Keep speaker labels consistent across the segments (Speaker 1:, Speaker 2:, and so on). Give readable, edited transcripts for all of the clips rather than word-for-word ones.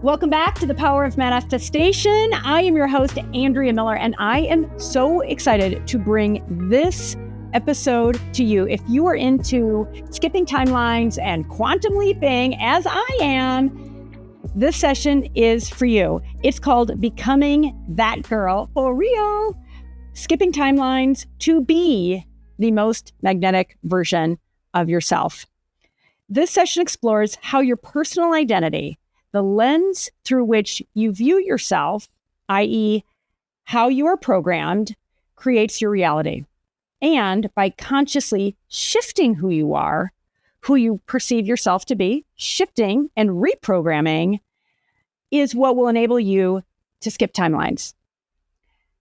Speaker 1: Welcome back to the Power of Manifestation. I am your host, Andrea Miller, and I am so excited to bring this episode to you. If you are into skipping timelines and quantum leaping, as I am, this session is for you. It's called Becoming That Girl for Real, skipping timelines to be the most magnetic version of yourself. This session explores how your personal identity, the lens through which you view yourself, i.e., how you are programmed, creates your reality. And by consciously shifting who you are, who you perceive yourself to be, shifting and reprogramming is what will enable you to skip timelines.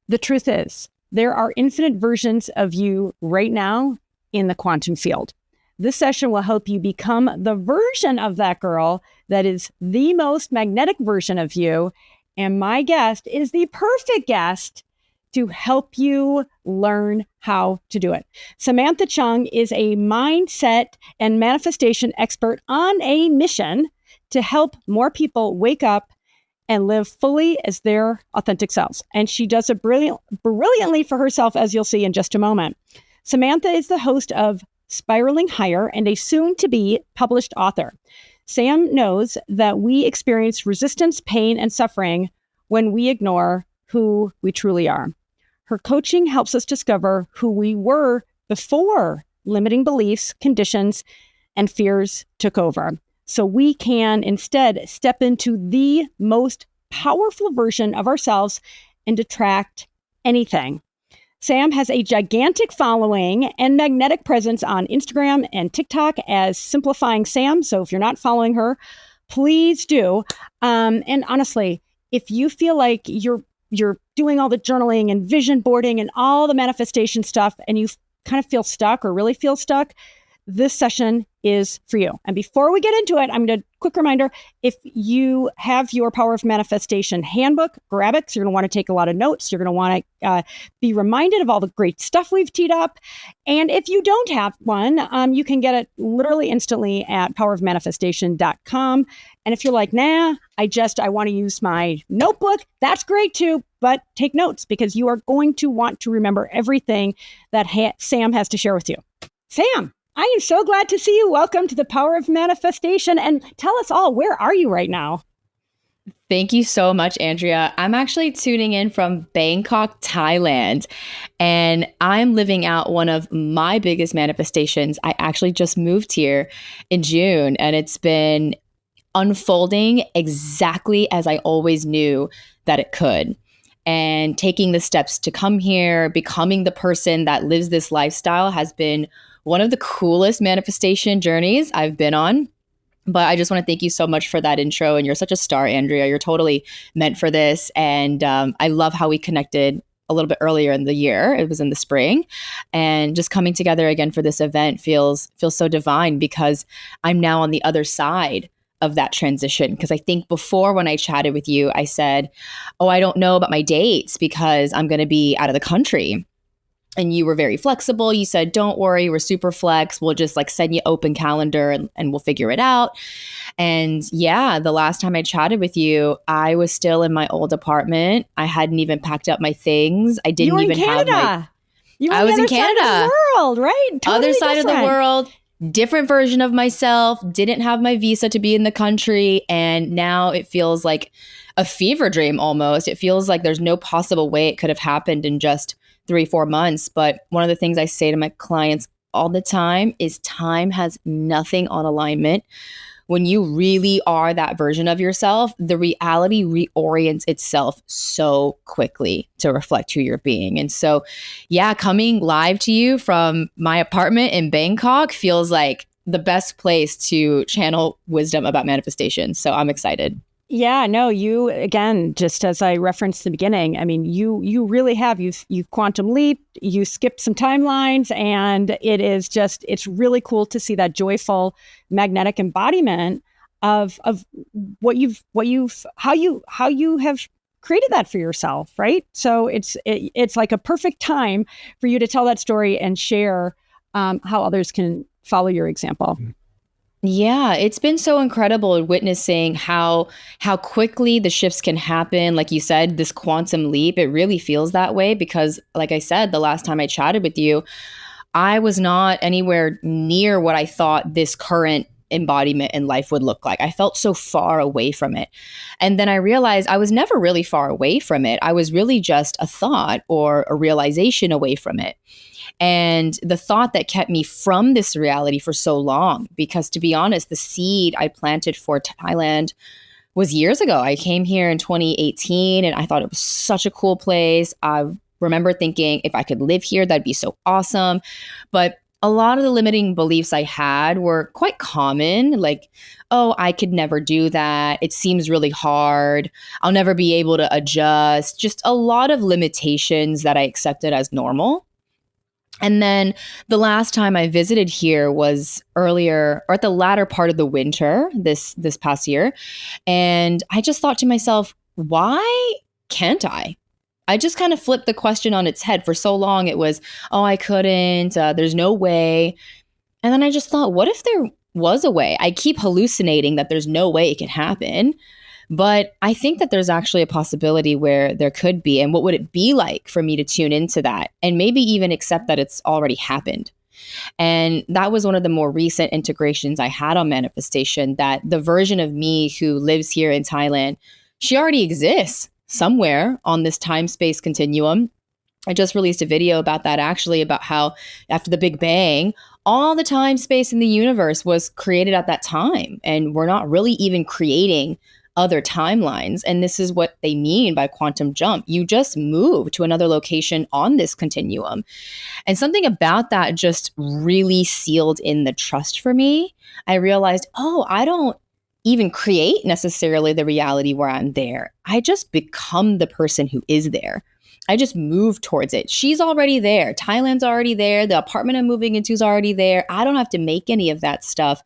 Speaker 1: The truth is, there are infinite versions of you right now in the quantum field. This session will help you become the version of that girl that is the most magnetic version of you. And my guest is the perfect guest to help you learn how to do it. Samantha Chung is a mindset and manifestation expert on a mission to help more people wake up and live fully as their authentic selves. And she does it brilliantly for herself, as you'll see in just a moment. Samantha is the host of Spiraling Higher and a soon-to-be published author. Sam knows that we experience resistance, pain, and suffering when we ignore who we truly are. Her coaching helps us discover who we were before limiting beliefs, conditions, and fears took over, so we can instead step into the most powerful version of ourselves and attract anything. Sam has a gigantic following and magnetic presence on Instagram and TikTok as Simplifying Sam. So if you're not following her, please do. And honestly, if you feel like you're doing all the journaling and vision boarding and all the manifestation stuff and you kind of feel stuck or really feel stuck, this session is for you. And before we get into it, I'm going to quick reminder, if you have your Power of Manifestation handbook, grab it. So you're going to want to take a lot of notes. You're going to want to be reminded of all the great stuff we've teed up. And if you don't have one, you can get it literally instantly at powerofmanifestation.com. And if you're like, nah, I want to use my notebook, that's great too. But take notes because you are going to want to remember everything that Sam has to share with you. Sam, I am so glad to see you. Welcome to the Power of Manifestation. And tell us all, where are you right now?
Speaker 2: Thank you so much, Andrea. I'm actually tuning in from Bangkok, Thailand, and I'm living out one of my biggest manifestations. I actually just moved here in June, and it's been unfolding exactly as I always knew that it could. And taking the steps to come here, becoming the person that lives this lifestyle has been one of the coolest manifestation journeys I've been on. But I just want to thank you so much for that intro. And you're such a star, Andrea. You're totally meant for this. And I love how we connected a little bit earlier in the year. It was in the spring. And just coming together again for this event feels so divine because I'm now on the other side of that transition. Because I think before when I chatted with you, I said, oh, I don't know about my dates because I'm going to be out of the country. And you were very flexible. You said, don't worry, we're super flex. We'll just send you open calendar and we'll figure it out. And yeah, the last time I chatted with you, I was still in my old apartment. I hadn't even packed up my things. I didn't even have my...
Speaker 1: I was in Canada. Side of the world, right? Totally
Speaker 2: other side different. Of the world, different version of myself, didn't have my visa to be in the country. And now it feels like a fever dream almost. It feels like there's no possible way it could have happened in just 3-4 months. But one of the things I say to my clients all the time is time has nothing on alignment. When you really are that version of yourself, the reality reorients itself so quickly to reflect who you're being. And so, yeah, coming live to you from my apartment in Bangkok feels like the best place to channel wisdom about manifestation. So I'm excited.
Speaker 1: Yeah, no, you, again, just as I referenced in the beginning, I mean, you really have, you've quantum leaped, you skipped some timelines, and it's really cool to see that joyful magnetic embodiment of how you have created that for yourself, right? So it's like a perfect time for you to tell that story and share how others can follow your example.
Speaker 2: Yeah, it's been so incredible witnessing how quickly the shifts can happen. Like you said, this quantum leap, it really feels that way because like I said, the last time I chatted with you, I was not anywhere near what I thought this current embodiment in life would look like. I felt so far away from it. And then I realized I was never really far away from it. I was really just a thought or a realization away from it. And the thought that kept me from this reality for so long, because to be honest, the seed I planted for Thailand was years ago. I came here in 2018 and I thought it was such a cool place. I remember thinking if I could live here, that'd be so awesome. But a lot of the limiting beliefs I had were quite common, like, oh, I could never do that. It seems really hard. I'll never be able to adjust. Just a lot of limitations that I accepted as normal. And then the last time I visited here was earlier or at the latter part of the winter this past year. And I just thought to myself, why can't I? I just kind of flipped the question on its head. For so long, it was, oh, I couldn't, there's no way. And then I just thought, what if there was a way? I keep hallucinating that there's no way it can happen. But I think that there's actually a possibility where there could be. And what would it be like for me to tune into that and maybe even accept that it's already happened? And that was one of the more recent integrations I had on manifestation, that the version of me who lives here in Thailand, she already exists somewhere on this time space continuum. I just released a video about that, actually, about how after the Big Bang, all the time space in the universe was created at that time. And we're not really even creating other timelines. And this is what they mean by quantum jump. You just move to another location on this continuum. And something about that just really sealed in the trust for me. I realized, oh, I don't even create necessarily the reality where I'm there. I just become the person who is there. I just move towards it. She's already there. Thailand's already there. The apartment I'm moving into is already there. I don't have to make any of that stuff.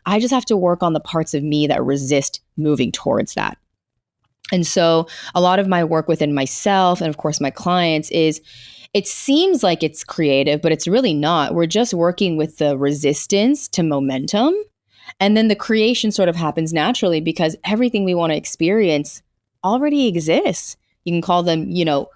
Speaker 2: I just have to work on the parts of me that resist moving towards that. And so a lot of my work within myself and of course my clients is, it seems like it's creative, but it's really not. We're just working with the resistance to momentum. And then the creation sort of happens naturally because everything we want to experience already exists. You can call them,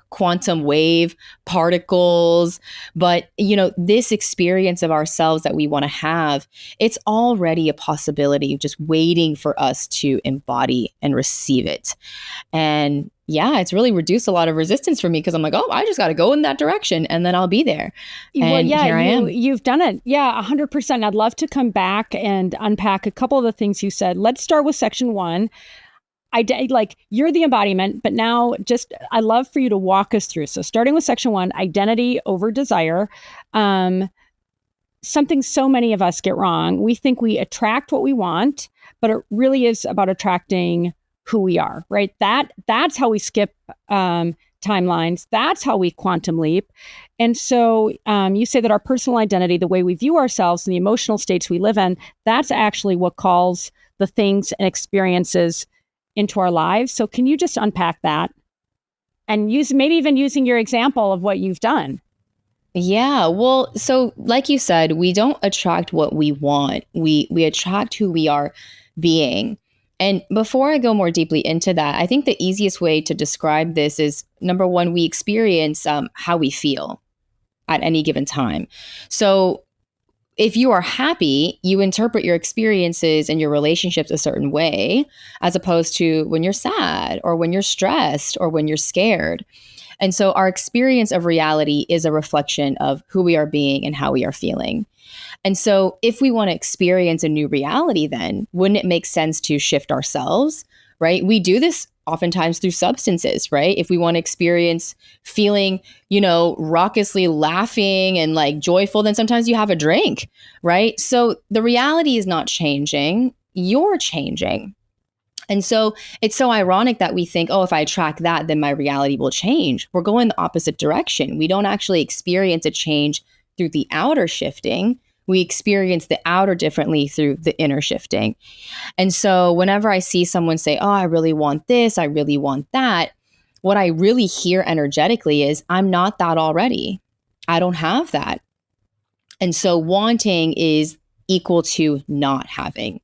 Speaker 2: quantum wave particles. But, this experience of ourselves that we want to have, it's already a possibility just waiting for us to embody and receive it. And yeah, it's really reduced a lot of resistance for me because I'm like, oh, I just got to go in that direction and then I'll be there. And here I am.
Speaker 1: You've done it. Yeah, 100%. I'd love to come back and unpack a couple of the things you said. Let's start with section 1. You're the embodiment, but now I love for you to walk us through. So starting with section 1, identity over desire. Something so many of us get wrong. We think we attract what we want, but it really is about attracting who we are, right? That's how we skip timelines. That's how we quantum leap. And so you say that our personal identity, the way we view ourselves and the emotional states we live in, that's actually what calls the things and experiences into our lives. So can you just unpack that and maybe even using your example of what you've done?
Speaker 2: Yeah, well, so like you said, we don't attract what we want. We attract who we are being. And before I go more deeply into that, I think the easiest way to describe this is, number one, we experience how we feel at any given time. So if you are happy, you interpret your experiences and your relationships a certain way, as opposed to when you're sad or when you're stressed or when you're scared. And so our experience of reality is a reflection of who we are being and how we are feeling. And so if we want to experience a new reality, then wouldn't it make sense to shift ourselves, right? We do this oftentimes through substances, right? If we want to experience feeling, raucously laughing and like joyful, then sometimes you have a drink, right? So the reality is not changing, you're changing. And so it's so ironic that we think, oh, if I attract that, then my reality will change. We're going the opposite direction. We don't actually experience a change through the outer shifting. We experience the outer differently through the inner shifting. And so whenever I see someone say, oh, I really want this, I really want that, what I really hear energetically is, I'm not that already. I don't have that. And so wanting is equal to not having.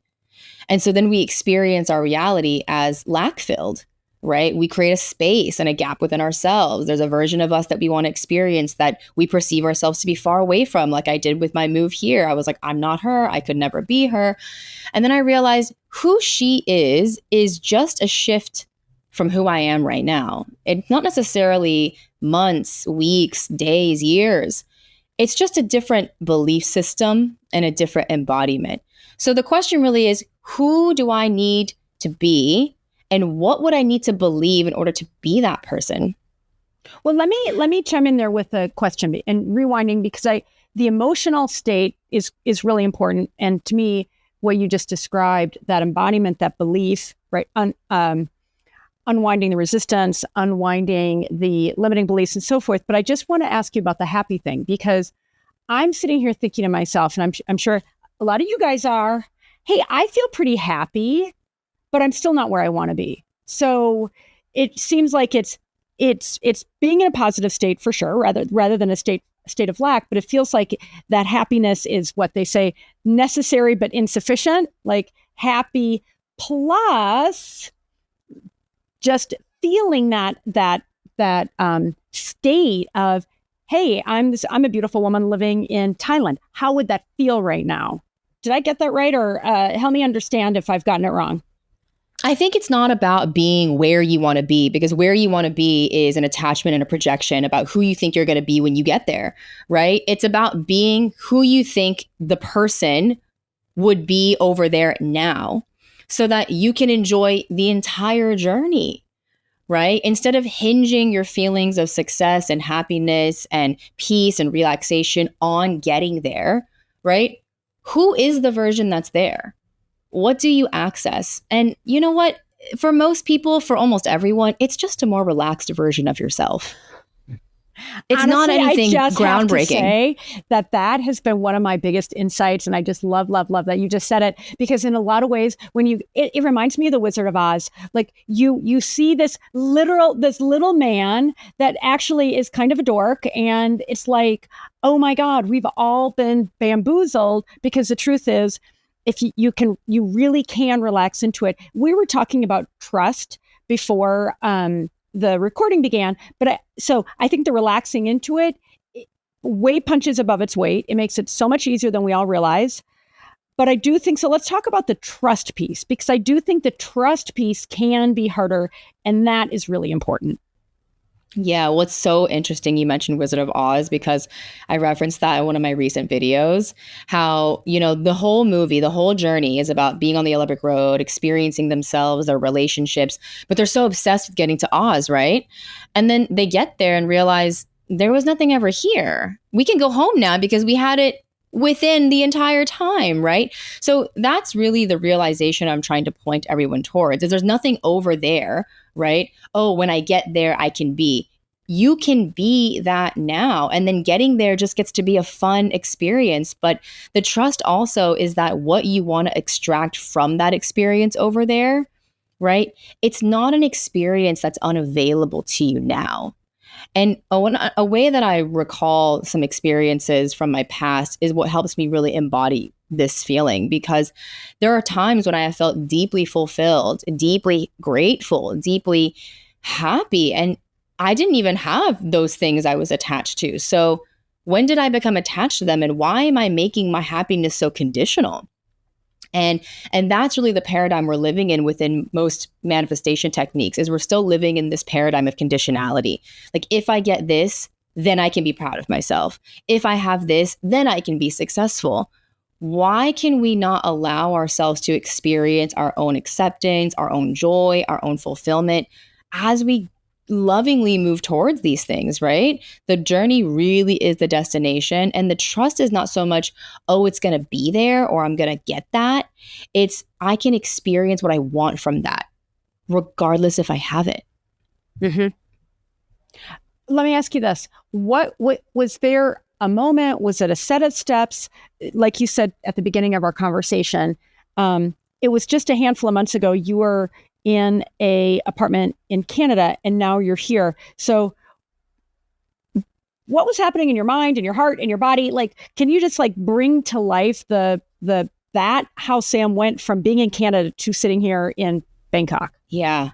Speaker 2: And so then we experience our reality as lack filled, right? We create a space and a gap within ourselves. There's a version of us that we want to experience that we perceive ourselves to be far away from, like I did with my move here. I was like, I'm not her. I could never be her. And then I realized who she is just a shift from who I am right now. It's not necessarily months, weeks, days, years. It's just a different belief system and a different embodiment. So the question really is, who do I need to be? And what would I need to believe in order to be that person?
Speaker 1: Well, let me chime in there with a question and rewinding, because the emotional state is really important. And to me, what you just described, that embodiment, that belief, right? Unwinding the resistance, unwinding the limiting beliefs and so forth. But I just want to ask you about the happy thing, because I'm sitting here thinking to myself, and I'm sure a lot of you guys are, hey, I feel pretty happy, but I'm still not where I want to be. So it seems like it's being in a positive state for sure, rather than a state of lack. But it feels like that happiness is what they say, necessary but insufficient. Like happy plus just feeling that state of, hey, I'm a beautiful woman living in Thailand. How would that feel right now? Did I get that right? Or help me understand if I've gotten it wrong.
Speaker 2: I think it's not about being where you want to be, because where you want to be is an attachment and a projection about who you think you're going to be when you get there, right? It's about being who you think the person would be over there now, so that you can enjoy the entire journey, right? Instead of hinging your feelings of success and happiness and peace and relaxation on getting there, right? Who is the version that's there? What do you access? And you know what? For most people, for almost everyone, it's just a more relaxed version of yourself. It's honestly not anything groundbreaking.
Speaker 1: I just have to say that has been one of my biggest insights. And I just love that you just said it, because in a lot of ways, when it reminds me of the Wizard of Oz. Like you see this little man that actually is kind of a dork. And it's like, oh my God, we've all been bamboozled, because the truth is, if you really can relax into it. We were talking about trust before the recording began, but I think the relaxing into it way punches above its weight. It makes it so much easier than we all realize. But I do think so. Let's talk about the trust piece, because I do think the trust piece can be harder, and that is really important.
Speaker 2: Yeah, what's so interesting, you mentioned Wizard of Oz, because I referenced that in one of my recent videos, how, the whole movie, the whole journey is about being on the Yellow Brick Road, experiencing themselves, their relationships, but they're so obsessed with getting to Oz, right? And then they get there and realize there was nothing ever here. We can go home now because we had it within the entire time, right? So that's really the realization I'm trying to point everyone towards, is there's nothing over there, right? Oh, when I get there, I can be. You can be that now. And then getting there just gets to be a fun experience. But the trust also is that what you want to extract from that experience over there, right? It's not an experience that's unavailable to you now. And a way that I recall some experiences from my past is what helps me really embody this feeling, because there are times when I have felt deeply fulfilled, deeply grateful, deeply happy, and I didn't even have those things I was attached to. So when did I become attached to them, and why am I making my happiness so conditional? And that's really the paradigm we're living in within most manifestation techniques, is we're still living in this paradigm of conditionality. Like, if I get this, then I can be proud of myself. If I have this, then I can be successful. Why can we not allow ourselves to experience our own acceptance, our own joy, our own fulfillment as we lovingly move towards these things, right? The journey really is the destination. And the trust is not so much, oh, it's going to be there or I'm going to get that. It's, I can experience what I want from that, regardless if I have it.
Speaker 1: Mm-hmm. Let me ask you this. What was there a moment? Was it a set of steps? Like you said at the beginning of our conversation, it was just a handful of months ago, you were in a apartment in Canada, and now you're here. So what was happening in your mind and your heart and your body? Like, can you just bring to life the that how Sam went from being in Canada to sitting here in Bangkok.
Speaker 2: Yeah.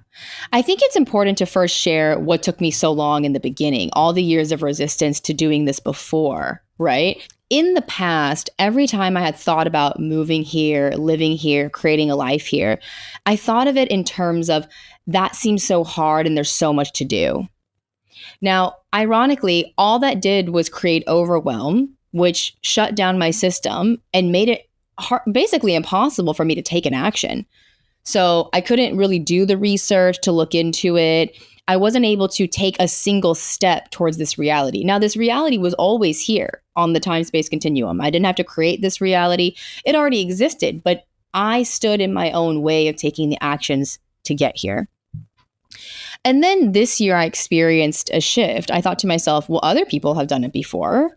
Speaker 2: I think it's important to first share what took me so long in the beginning, all the years of resistance to doing this before, right? In the past, every time I had thought about moving here, living here, creating a life here, I thought of it in terms of that seems so hard and there's so much to do. Now, ironically, all that did was create overwhelm, which shut down my system and made it basically impossible for me to take an action. So I couldn't really do the research to look into it. I wasn't able to take a single step towards this reality. Now, this reality was always here on the time-space continuum. I didn't have to create this reality. It already existed, but I stood in my own way of taking the actions to get here. And then this year I experienced a shift. I thought to myself, well, other people have done it before.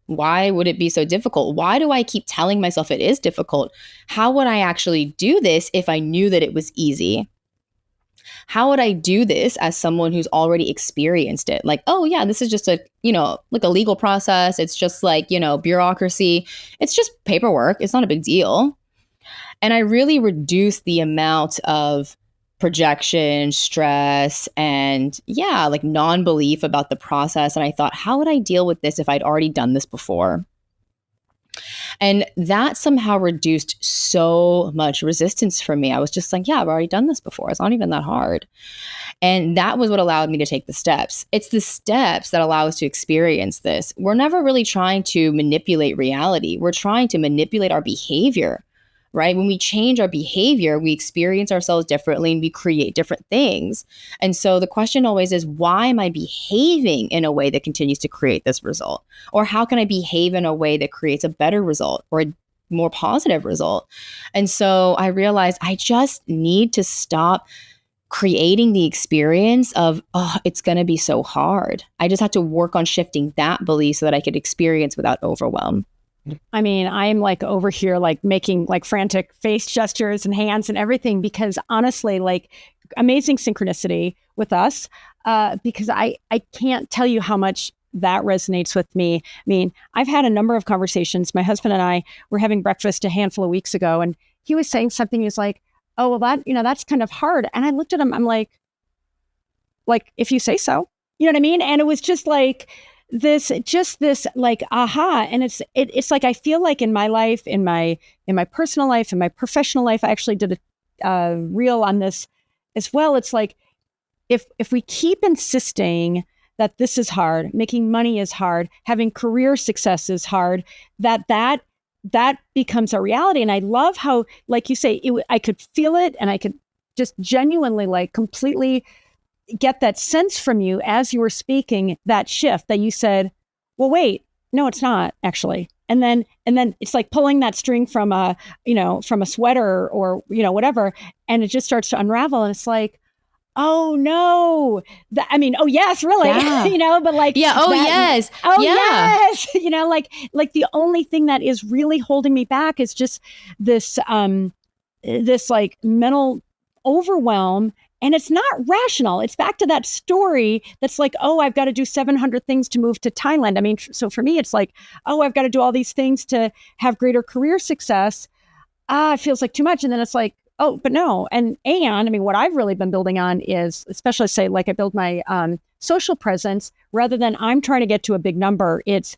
Speaker 2: Why would it be so difficult? Why do I keep telling myself it is difficult? How would I actually do this if I knew that it was easy? How would I do this as someone who's already experienced it? Like, oh yeah, this is just a, like a legal process. It's just like, bureaucracy. It's just paperwork. It's not a big deal. And I really reduced the amount of projection, stress, and like non-belief about the process. And I thought, how would I deal with this if I'd already done this before? And that somehow reduced so much resistance for me. I was just like, yeah, I've already done this before. It's not even that hard. And that was what allowed me to take the steps. It's the steps that allow us to experience this. We're never really trying to manipulate reality. We're trying to manipulate our behavior. Right? When we change our behavior, we experience ourselves differently and we create different things. And so the question always is, why am I behaving in a way that continues to create this result? Or how can I behave in a way that creates a better result or a more positive result? And so I realized I just need to stop creating the experience of, oh, it's going to be so hard. I just have to work on shifting that belief so that I could experience without overwhelm.
Speaker 1: I mean, I'm like over here, like making like frantic face gestures and hands and everything, because honestly, like amazing synchronicity with us, because I can't tell you how much that resonates with me. I mean, I've had a number of conversations. My husband and I were having breakfast a handful of weeks ago, and he was saying something. He was like, oh, well, that, that's kind of hard. And I looked at him, I'm like, if you say so, you know what I mean? And it was just like, this like aha. And it's like I feel like in my life, in my personal life, in my professional life, I actually did a reel on this as well. It's like if we keep insisting that this is hard, making money is hard, having career success is hard, that becomes a reality. And I love how, like you say, I could feel it, and I could just genuinely like completely get that sense from you as you were speaking, that shift that you said, well, wait, no, it's not actually. And then it's like pulling that string from a sweater or, whatever. And it just starts to unravel. And it's like, oh no, oh yes, really,
Speaker 2: Yeah.
Speaker 1: but like,
Speaker 2: yeah. Oh
Speaker 1: that,
Speaker 2: yes.
Speaker 1: Oh
Speaker 2: yeah.
Speaker 1: yes. like the only thing that is really holding me back is just this like mental overwhelm. And it's not rational. It's back to that story that's like, oh, I've got to do 700 things to move to Thailand. I mean, so for me, it's like, oh, I've got to do all these things to have greater career success. It feels like too much. And then it's like, oh, but no. And I mean, what I've really been building on is, especially say, like I build my social presence, rather than I'm trying to get to a big number. It's,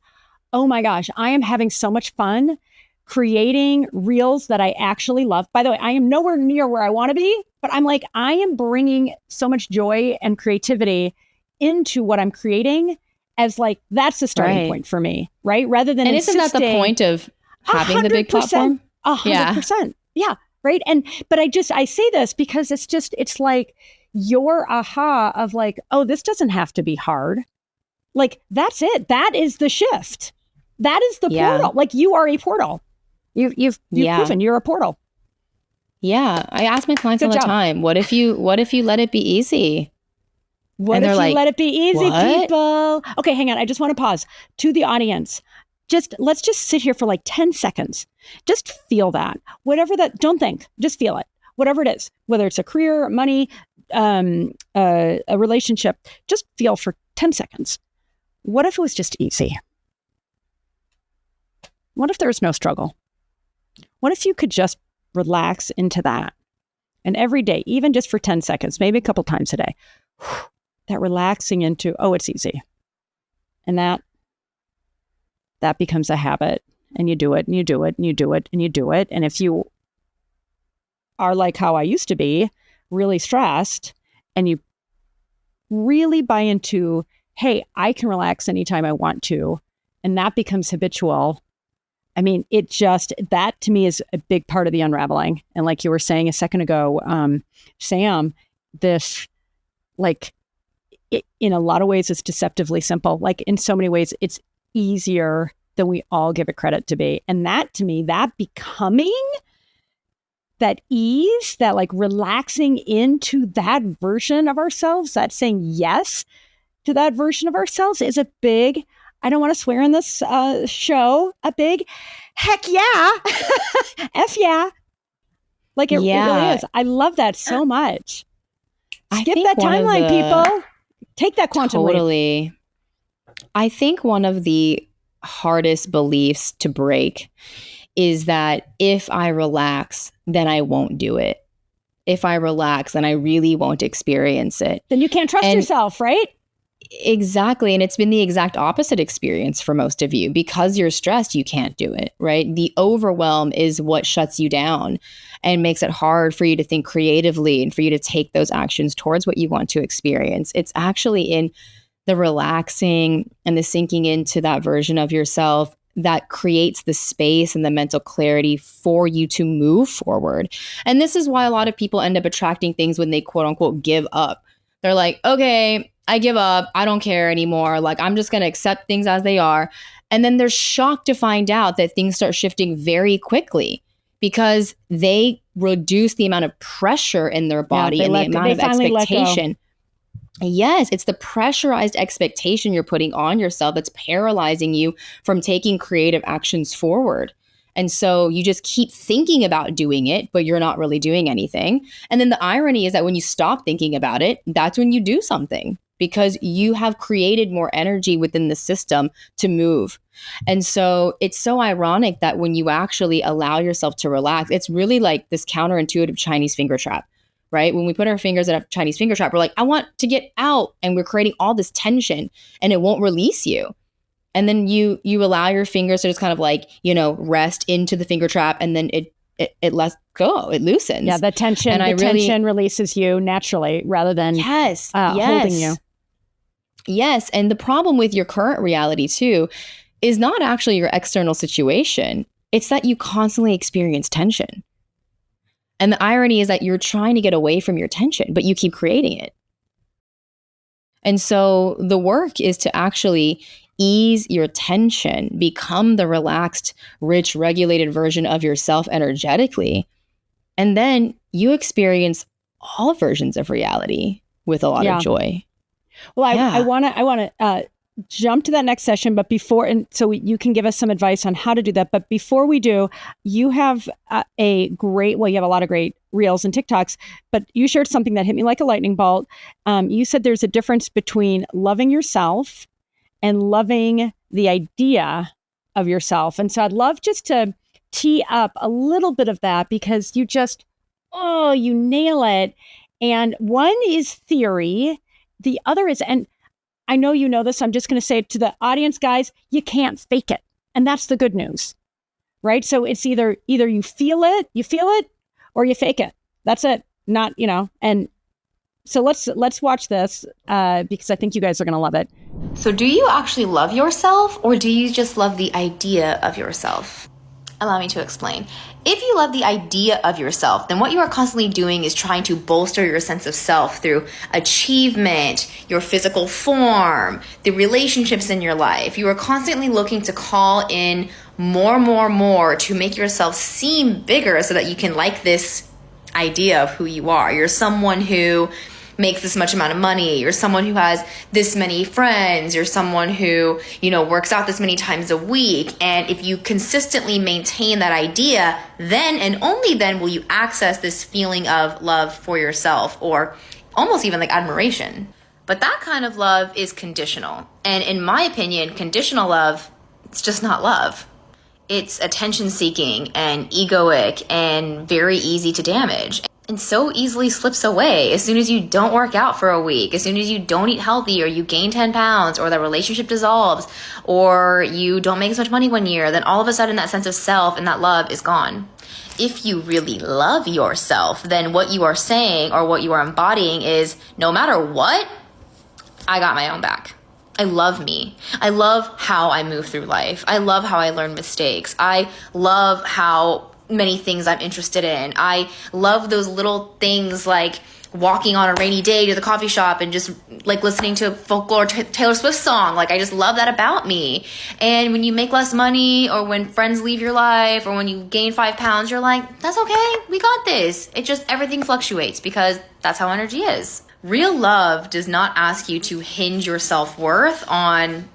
Speaker 1: oh my gosh, I am having so much fun creating reels that I actually love. By the way, I am nowhere near where I want to be, but I'm like, I am bringing so much joy and creativity into what I'm creating as like, that's the starting point for me, right? Rather than
Speaker 2: And isn't that the point of having the big platform?
Speaker 1: 100%. Yeah. Right. But I say this because it's like your aha of like, oh, this doesn't have to be hard. Like, that's it. That is the shift. That is the portal. Like, you are a portal. You've proven you're a portal.
Speaker 2: Yeah. I ask my clients all the time, what if you let it be easy?
Speaker 1: What if you let it be easy, people? Okay, hang on. I just want to pause to the audience. Let's just sit here for like 10 seconds. Just feel that. Whatever that, don't think, just feel it. Whatever it is, whether it's a career, money, a relationship, just feel for 10 seconds. What if it was just easy? What if there was no struggle? What if you could just relax into that? And every day, even just for 10 seconds, maybe a couple times a day, that relaxing into, oh, it's easy. And that becomes a habit. And you do it, and you do it, and you do it, and you do it. And if you are like how I used to be, really stressed, and you really buy into, hey, I can relax anytime I want to, and that becomes habitual. I mean, that to me is a big part of the unraveling. And like you were saying a second ago, Sam, this, like, in a lot of ways, it's deceptively simple. Like in so many ways, it's easier than we all give it credit to be. And that, to me, that becoming, that ease, that like relaxing into that version of ourselves, that saying yes to that version of ourselves is a big, I don't want to swear in this show, a big heck yeah, F yeah. Like it really is. I love that so much. Skip that timeline, people. Take that quantum leap.
Speaker 2: Totally. I think one of the hardest beliefs to break is that if I relax, then I won't do it. If I relax, then I really won't experience it.
Speaker 1: Then you can't trust yourself, right?
Speaker 2: Exactly. And it's been the exact opposite experience for most of you. Because you're stressed, you can't do it, right? The overwhelm is what shuts you down and makes it hard for you to think creatively and for you to take those actions towards what you want to experience. It's actually in the relaxing and the sinking into that version of yourself that creates the space and the mental clarity for you to move forward. And this is why a lot of people end up attracting things when they quote unquote give up. They're like, okay, I give up. I don't care anymore. Like, I'm just going to accept things as they are. And then they're shocked to find out that things start shifting very quickly because they reduce the amount of pressure in their body and the amount of expectation. Yes, it's the pressurized expectation you're putting on yourself that's paralyzing you from taking creative actions forward. And so you just keep thinking about doing it, but you're not really doing anything. And then the irony is that when you stop thinking about it, that's when you do something because you have created more energy within the system to move. And so it's so ironic that when you actually allow yourself to relax, it's really like this counterintuitive Chinese finger trap. Right? When we put our fingers in a Chinese finger trap, we're like, I want to get out. And we're creating all this tension and it won't release you. And then you allow your fingers to just kind of like, rest into the finger trap. And then it lets go. It loosens.
Speaker 1: Yeah. The tension releases you naturally rather than holding you.
Speaker 2: Yes. And the problem with your current reality too is not actually your external situation. It's that you constantly experience tension. And the irony is that you're trying to get away from your tension, but you keep creating it. And so the work is to actually ease your tension, become the relaxed, rich, regulated version of yourself energetically. And then you experience all versions of reality with a lot of joy.
Speaker 1: Well, I want to jump to that next session, but before, and so you can give us some advice on how to do that. But before we do, you have you have a lot of great reels and TikToks, but you shared something that hit me like a lightning bolt. You said there's a difference between loving yourself and loving the idea of yourself. And so I'd love just to tee up a little bit of that because you nail it. And one is theory. The other is, and I know you know this, I'm just going to say it to the audience, guys, you can't fake it. And that's the good news, right? So it's either you feel it or you fake it. That's it. Not, and so let's watch this because I think you guys are going to love it.
Speaker 3: So do you actually love yourself or do you just love the idea of yourself? Allow me to explain. If you love the idea of yourself, then what you are constantly doing is trying to bolster your sense of self through achievement, your physical form, the relationships in your life. You are constantly looking to call in more to make yourself seem bigger so that you can like this idea of who you are. You're someone who makes this much amount of money. You're someone who has this many friends. You're someone who, works out this many times a week. And if you consistently maintain that idea, then and only then will you access this feeling of love for yourself or almost even like admiration. But that kind of love is conditional. And in my opinion, conditional love, it's just not love. It's attention seeking and egoic and very easy to damage. And so easily slips away as soon as you don't work out for a week, as soon as you don't eat healthy, or you gain 10 pounds, or the relationship dissolves, or you don't make as much money one year, then all of a sudden that sense of self and that love is gone. If you really love yourself, then what you are saying or what you are embodying is, no matter what, I got my own back. I love me. I love how I move through life. I love how I learn mistakes. I love how many things I'm interested in. I love those little things like walking on a rainy day to the coffee shop and just like listening to a folklore Taylor Swift song. Like, I just love that about me. And when you make less money, or when friends leave your life, or when you gain 5 pounds, you're like, that's okay. We got this. It just, everything fluctuates because that's how energy is. Real love does not ask you to hinge your self-worth on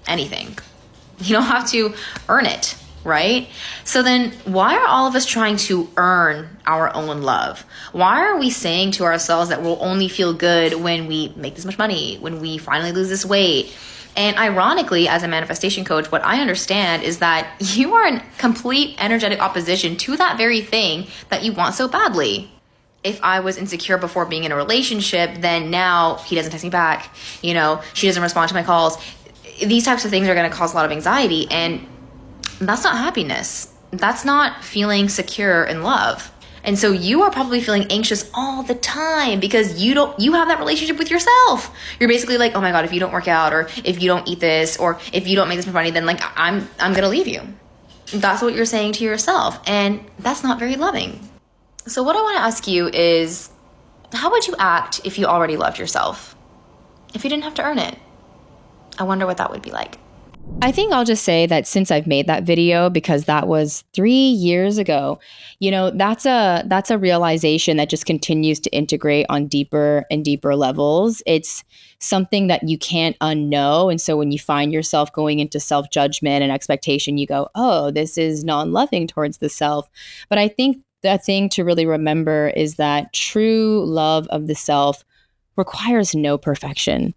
Speaker 3: anything. You don't have to earn it, right? So then why are all of us trying to earn our own love? Why are we saying to ourselves that we'll only feel good when we make this much money, when we finally lose this weight? And ironically, as a manifestation coach, what I understand is that you are in complete energetic opposition to that very thing that you want so badly. If I was insecure before being in a relationship, then now he doesn't text me back, she doesn't respond to my calls. These types of things are going to cause a lot of anxiety, and that's not happiness. That's not feeling secure in love. And so you are probably feeling anxious all the time because you have that relationship with yourself. You're basically like, oh my God, if you don't work out, or if you don't eat this, or if you don't make this much money, then like I'm going to leave you. That's what you're saying to yourself. And that's not very loving. So what I want to ask you is, how would you act if you already loved yourself? If you didn't have to earn it? I wonder what that would be like.
Speaker 2: I think I'll just say that since I've made that video, because that was 3 years ago, that's a realization that just continues to integrate on deeper and deeper levels. It's something that you can't unknow. And so when you find yourself going into self-judgment and expectation, you go, oh, this is non-loving towards the self. But I think the thing to really remember is that true love of the self requires no perfection.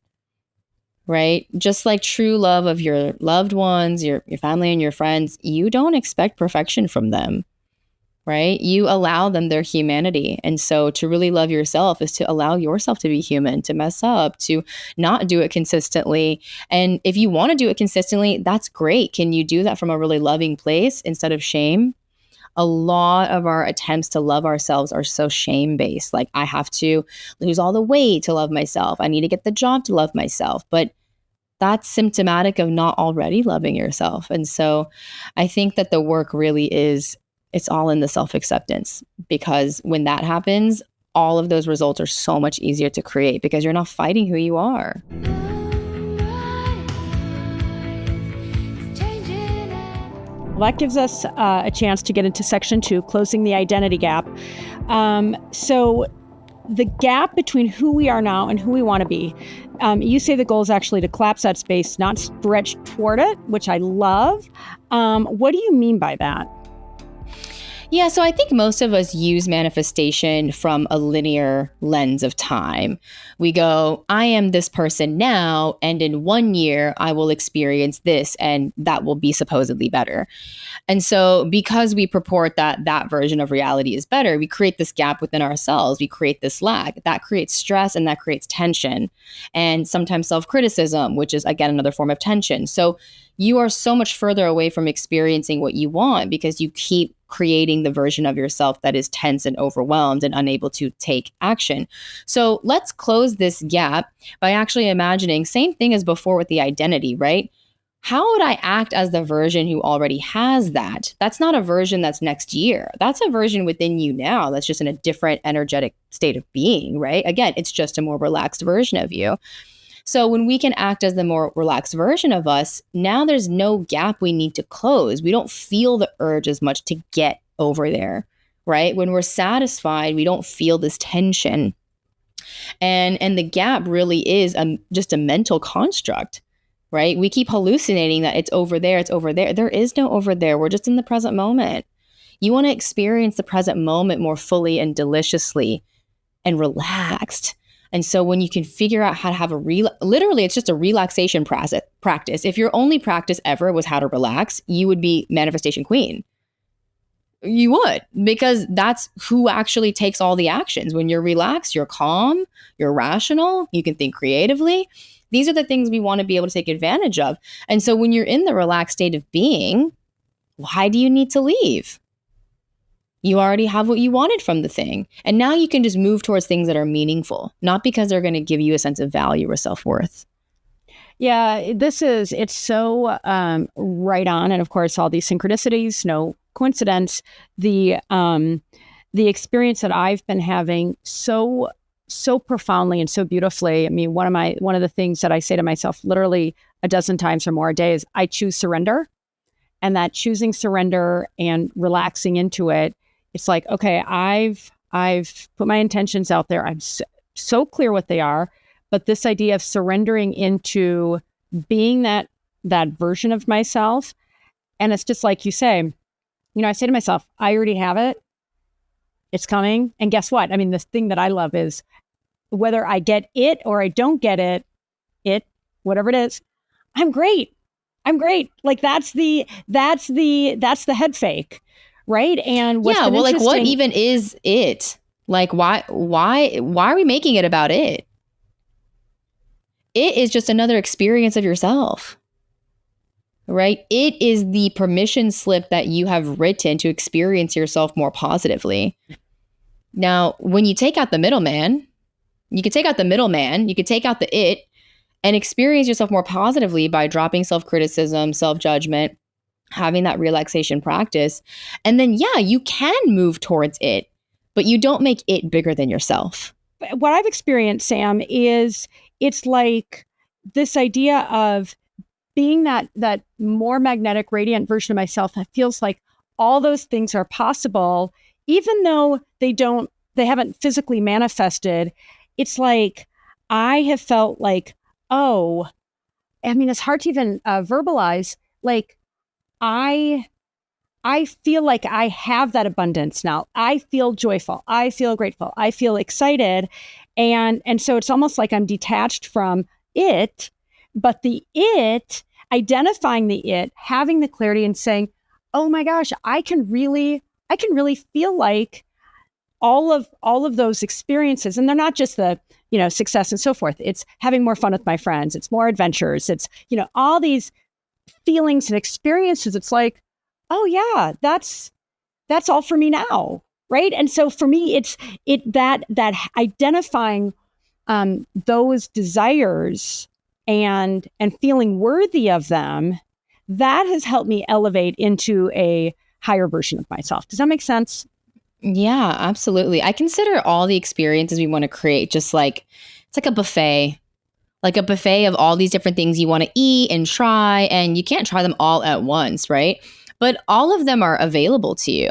Speaker 2: Right? Just like true love of your loved ones, your family and your friends, you don't expect perfection from them, right? You allow them their humanity. And so to really love yourself is to allow yourself to be human, to mess up, to not do it consistently. And if you want to do it consistently, that's great. Can you do that from a really loving place instead of shame? A lot of our attempts to love ourselves are so shame-based. Like, I have to lose all the weight to love myself. I need to get the job to love myself. But that's symptomatic of not already loving yourself. And so I think that the work really is, it's all in the self-acceptance, because when that happens, all of those results are so much easier to create because you're not fighting who you are.
Speaker 1: Well, that gives us a chance to get into section 2, closing the identity gap. So the gap between who we are now and who we want to be, you say the goal is actually to collapse that space, not stretch toward it, which I love. What do you mean by that?
Speaker 2: Yeah, so I think most of us use manifestation from a linear lens of time. We go, I am this person now, and in 1 year, I will experience this, and that will be supposedly better. And so because we purport that that version of reality is better, we create this gap within ourselves. We create this lag. That creates stress and that creates tension, and sometimes self-criticism, which is, again, another form of tension. So you are so much further away from experiencing what you want because you keep creating the version of yourself that is tense and overwhelmed and unable to take action. So let's close this gap by actually imagining same thing as before with the identity, right? How would I act as the version who already has that? That's not a version that's next year. That's a version within you now that's just in a different energetic state of being, right? Again, it's just a more relaxed version of you. So when we can act as the more relaxed version of us, now there's no gap we need to close. We don't feel the urge as much to get over there, right? When we're satisfied, we don't feel this tension. And the gap really is just a mental construct, right? We keep hallucinating that it's over there, it's over there. There is no over there. We're just in the present moment. You want to experience the present moment more fully and deliciously and relaxed. And so when you can figure out how to have literally, it's just a relaxation practice. If your only practice ever was how to relax, you would be manifestation queen. You would, because that's who actually takes all the actions. When you're relaxed, you're calm, you're rational, you can think creatively. These are the things we want to be able to take advantage of. And so when you're in the relaxed state of being, why do you need to leave? You already have what you wanted from the thing. And now you can just move towards things that are meaningful, not because they're going to give you a sense of value or self-worth.
Speaker 1: Yeah, it's so right on. And of course, all these synchronicities, no coincidence. The experience that I've been having so profoundly and so beautifully. I mean, one of the things that I say to myself literally a dozen times or more a day is I choose surrender. And that choosing surrender and relaxing into it, it's like, okay, I've put my intentions out there. I'm so clear what they are. But this idea of surrendering into being that version of myself, and it's just like you say, I say to myself, I already have it. It's coming. And guess what? I mean, the thing that I love is whether I get it or I don't get it, whatever it is, I'm great. Like that's the head fake, right? And what's
Speaker 2: like what even is it? Like why are we making it about it? It is just another experience of yourself, right? It is the permission slip that you have written to experience yourself more positively. Now, when you take out the middleman, you could take out the it, and experience yourself more positively by dropping self-criticism, self-judgment, having that relaxation practice. And then, you can move towards it, but you don't make it bigger than yourself.
Speaker 1: What I've experienced, Sam, is it's like this idea of being that more magnetic, radiant version of myself that feels like all those things are possible, even though they haven't physically manifested. It's like I have felt like, oh, I mean, it's hard to even verbalize. Like I feel like I have that abundance now. I feel joyful. I feel grateful. I feel excited. And so it's almost like I'm detached from it, but identifying the it, having the clarity and saying, oh my gosh, I can really feel like all of those experiences. And they're not just the, success and so forth. It's having more fun with my friends. It's more adventures. It's, all these feelings and experiences. It's like, oh yeah, that's all for me now. Right. And so for me, it's that identifying those desires and feeling worthy of them, that has helped me elevate into a higher version of myself. Does that make sense?
Speaker 2: Yeah, absolutely. I consider all the experiences we want to create just like, it's like a buffet of all these different things you want to eat and try, and you can't try them all at once, right? But all of them are available to you.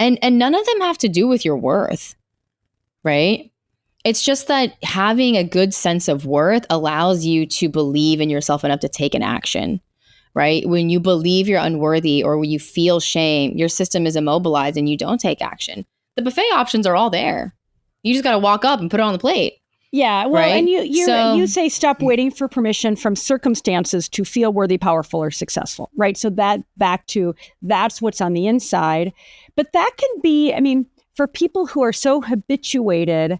Speaker 2: And none of them have to do with your worth, right? It's just that having a good sense of worth allows you to believe in yourself enough to take an action, right? When you believe you're unworthy or when you feel shame, your system is immobilized and you don't take action. The buffet options are all there. You just got to walk up and put it on the plate.
Speaker 1: Yeah, well, right? And you say stop waiting for permission from circumstances to feel worthy, powerful, or successful, right? So that's what's on the inside. But that can be, I mean, for people who are so habituated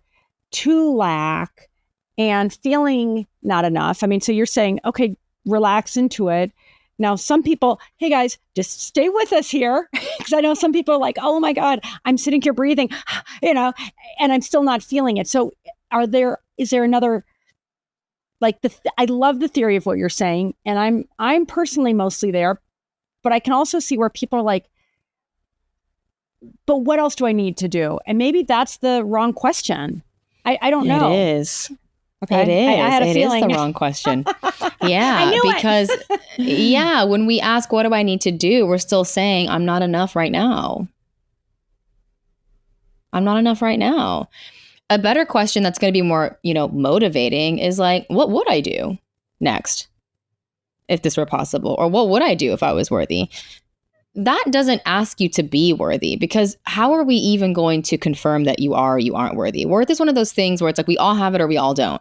Speaker 1: to lack and feeling not enough. I mean, so you're saying, okay, relax into it. Now, some people, hey guys, just stay with us here. Because I know some people are like, oh my God, I'm sitting here breathing, and I'm still not feeling it. So is there another, like I love the theory of what you're saying. And I'm personally mostly there, but I can also see where people are like, but what else do I need to do? And maybe that's the wrong question. I don't know.
Speaker 2: It is.
Speaker 1: Okay.
Speaker 2: It is.
Speaker 1: I had a feeling.
Speaker 2: It is the wrong question. Yeah. Because when we ask, what do I need to do? We're still saying, I'm not enough right now. I'm not enough right now. A better question that's going to be more, motivating is like, what would I do next if this were possible? Or what would I do if I was worthy? that doesn't ask you to be worthy, because how are we even going to confirm that you are or you aren't worthy? Worth is one of those things where it's like we all have it or we all don't,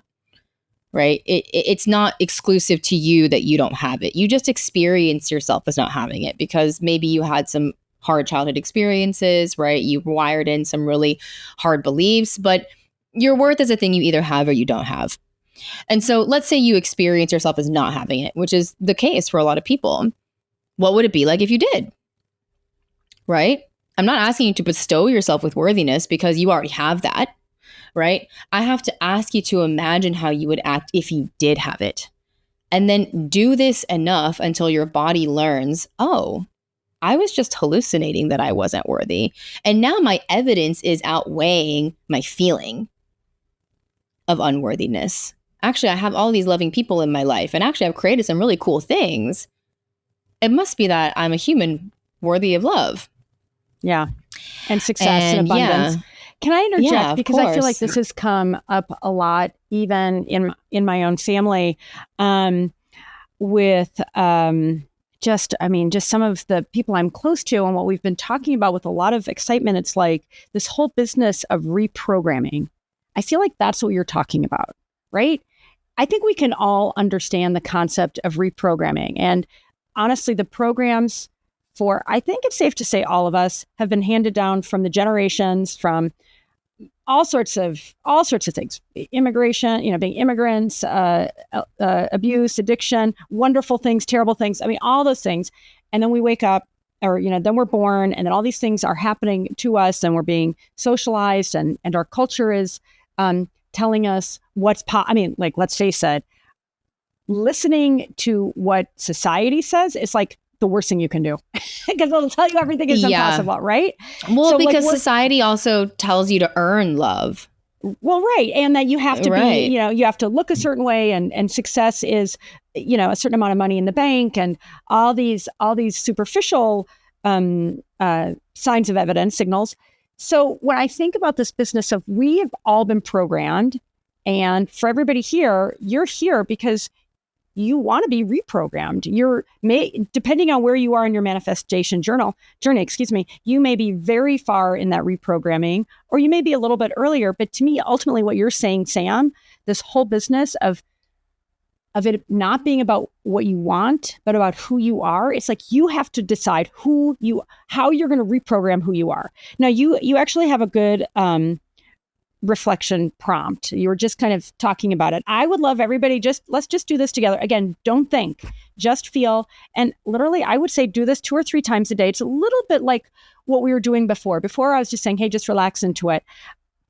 Speaker 2: right? It's not exclusive to you that you don't have it. You just experience yourself as not having it because maybe you had some hard childhood experiences, right? You wired in some really hard beliefs, but your worth is a thing you either have or you don't have. And so let's say you experience yourself as not having it, which is the case for a lot of people. What would it be like if you did? Right? I'm not asking you to bestow yourself with worthiness because you already have that, right? I have to ask you to imagine how you would act if you did have it. And then do this enough until your body learns, oh, I was just hallucinating that I wasn't worthy. And now my evidence is outweighing my feeling of unworthiness. Actually, I have all these loving people in my life, and actually I've created some really cool things. It must be that I'm a human worthy of love.
Speaker 1: Yeah. And success and abundance. Yeah. Can I interject?
Speaker 2: Yeah,
Speaker 1: because
Speaker 2: course.
Speaker 1: I feel like this has come up a lot, even in my own family, with just some of the people I'm close to and what we've been talking about with a lot of excitement. It's like this whole business of reprogramming. I feel like that's what you're talking about, right? I think we can all understand the concept of reprogramming. And honestly, the programs I think it's safe to say all of us have been handed down from the generations, from all sorts of things, immigration, being immigrants, abuse, addiction, wonderful things, terrible things. I mean, all those things. And then we wake up or, then we're born and then all these things are happening to us and we're being socialized and our culture is telling us what's like, let's face it, listening to what society says is like the worst thing you can do because it'll tell you everything is impossible, right?
Speaker 2: Well, so because society also tells you to earn love.
Speaker 1: Well, right. And that you have to be, you have to look a certain way and success is, a certain amount of money in the bank and all these superficial signs of evidence, signals. So when I think about this business of we have all been programmed, and for everybody here, you're here because you want to be reprogrammed. Depending on where you are in your manifestation journey, you may be very far in that reprogramming, or you may be a little bit earlier. But to me, ultimately what you're saying, Sam, this whole business of it not being about what you want, but about who you are. It's like you have to decide how you're going to reprogram who you are. Now, you actually have a good reflection prompt. You were just kind of talking about it. I would love everybody, let's just do this together. Again, don't think, just feel. And literally, I would say do this 2 or 3 times a day. It's a little bit like what we were doing before. Before I was just saying, hey, just relax into it.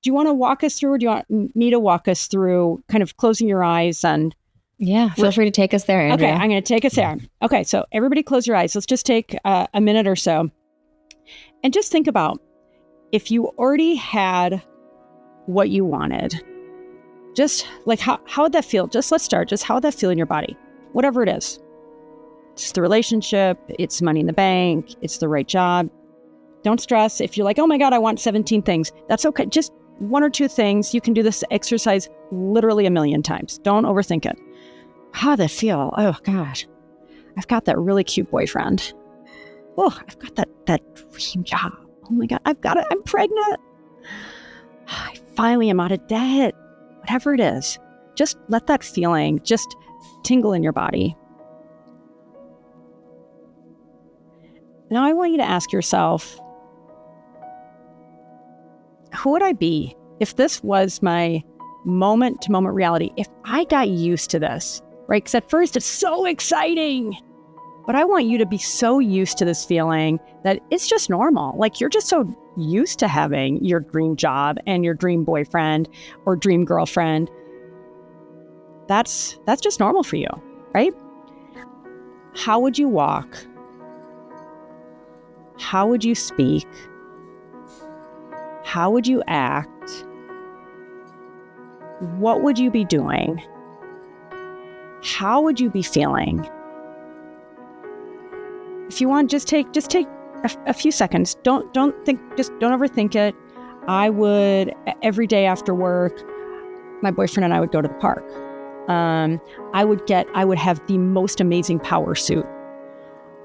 Speaker 1: Do you want to walk us through, or do you want me to walk us through kind of closing your eyes and...
Speaker 2: Yeah, feel free to take us there, Andrea.
Speaker 1: Okay, I'm going to take us there. Okay, so everybody close your eyes. Let's just take a minute or so. And just think about if you already had what you wanted. Just like how would that feel? Let's start. Just how would that feel in your body? Whatever it is. It's the relationship, it's money in the bank, it's the right job. Don't stress. If you're like, oh my God, I want 17 things. That's okay. Just 1 or 2 things. You can do this exercise literally 1,000,000 times. Don't overthink it. How'd that feel? Oh gosh. I've got that really cute boyfriend. Oh, I've got that dream job. Oh my God, I've got it. I'm pregnant. I finally am out of debt. Whatever it is, just let that feeling just tingle in your body. Now I want you to ask yourself, who would I be if this was my moment-to-moment reality? If I got used to this, right? Because at first it's so exciting, but I want you to be so used to this feeling that it's just normal. Like you're just so used to having your dream job and your dream boyfriend or dream girlfriend. That's just normal for you, right? How would you walk? How would you speak? How would you act? What would you be doing? How would you be feeling? If you want, just take a few seconds. Don't think, just don't overthink it. I would, every day after work, my boyfriend and I would go to the park. I would have the most amazing power suit.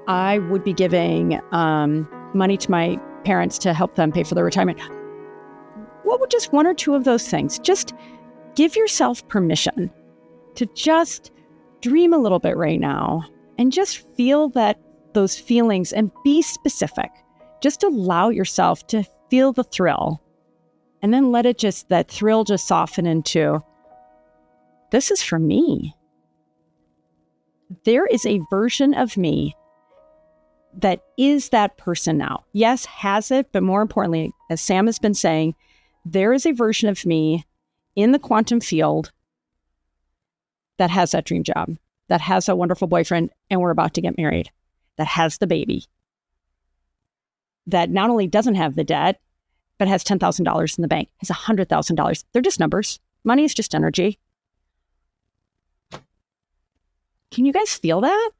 Speaker 1: I would be giving money to my parents to help them pay for their retirement. What would just one or two of those things? Just give yourself permission to just dream a little bit right now and just feel those feelings and be specific. Just allow yourself to feel the thrill and then let that thrill just soften into, this is for me. There is a version of me that is that person now. Yes, has it, but more importantly, as Sam has been saying, there is a version of me in the quantum field that has that dream job, that has a wonderful boyfriend, and we're about to get married, that has the baby, that not only doesn't have the debt, but has $10,000 in the bank, has $100,000. They're just numbers. Money is just energy. Can you guys feel that?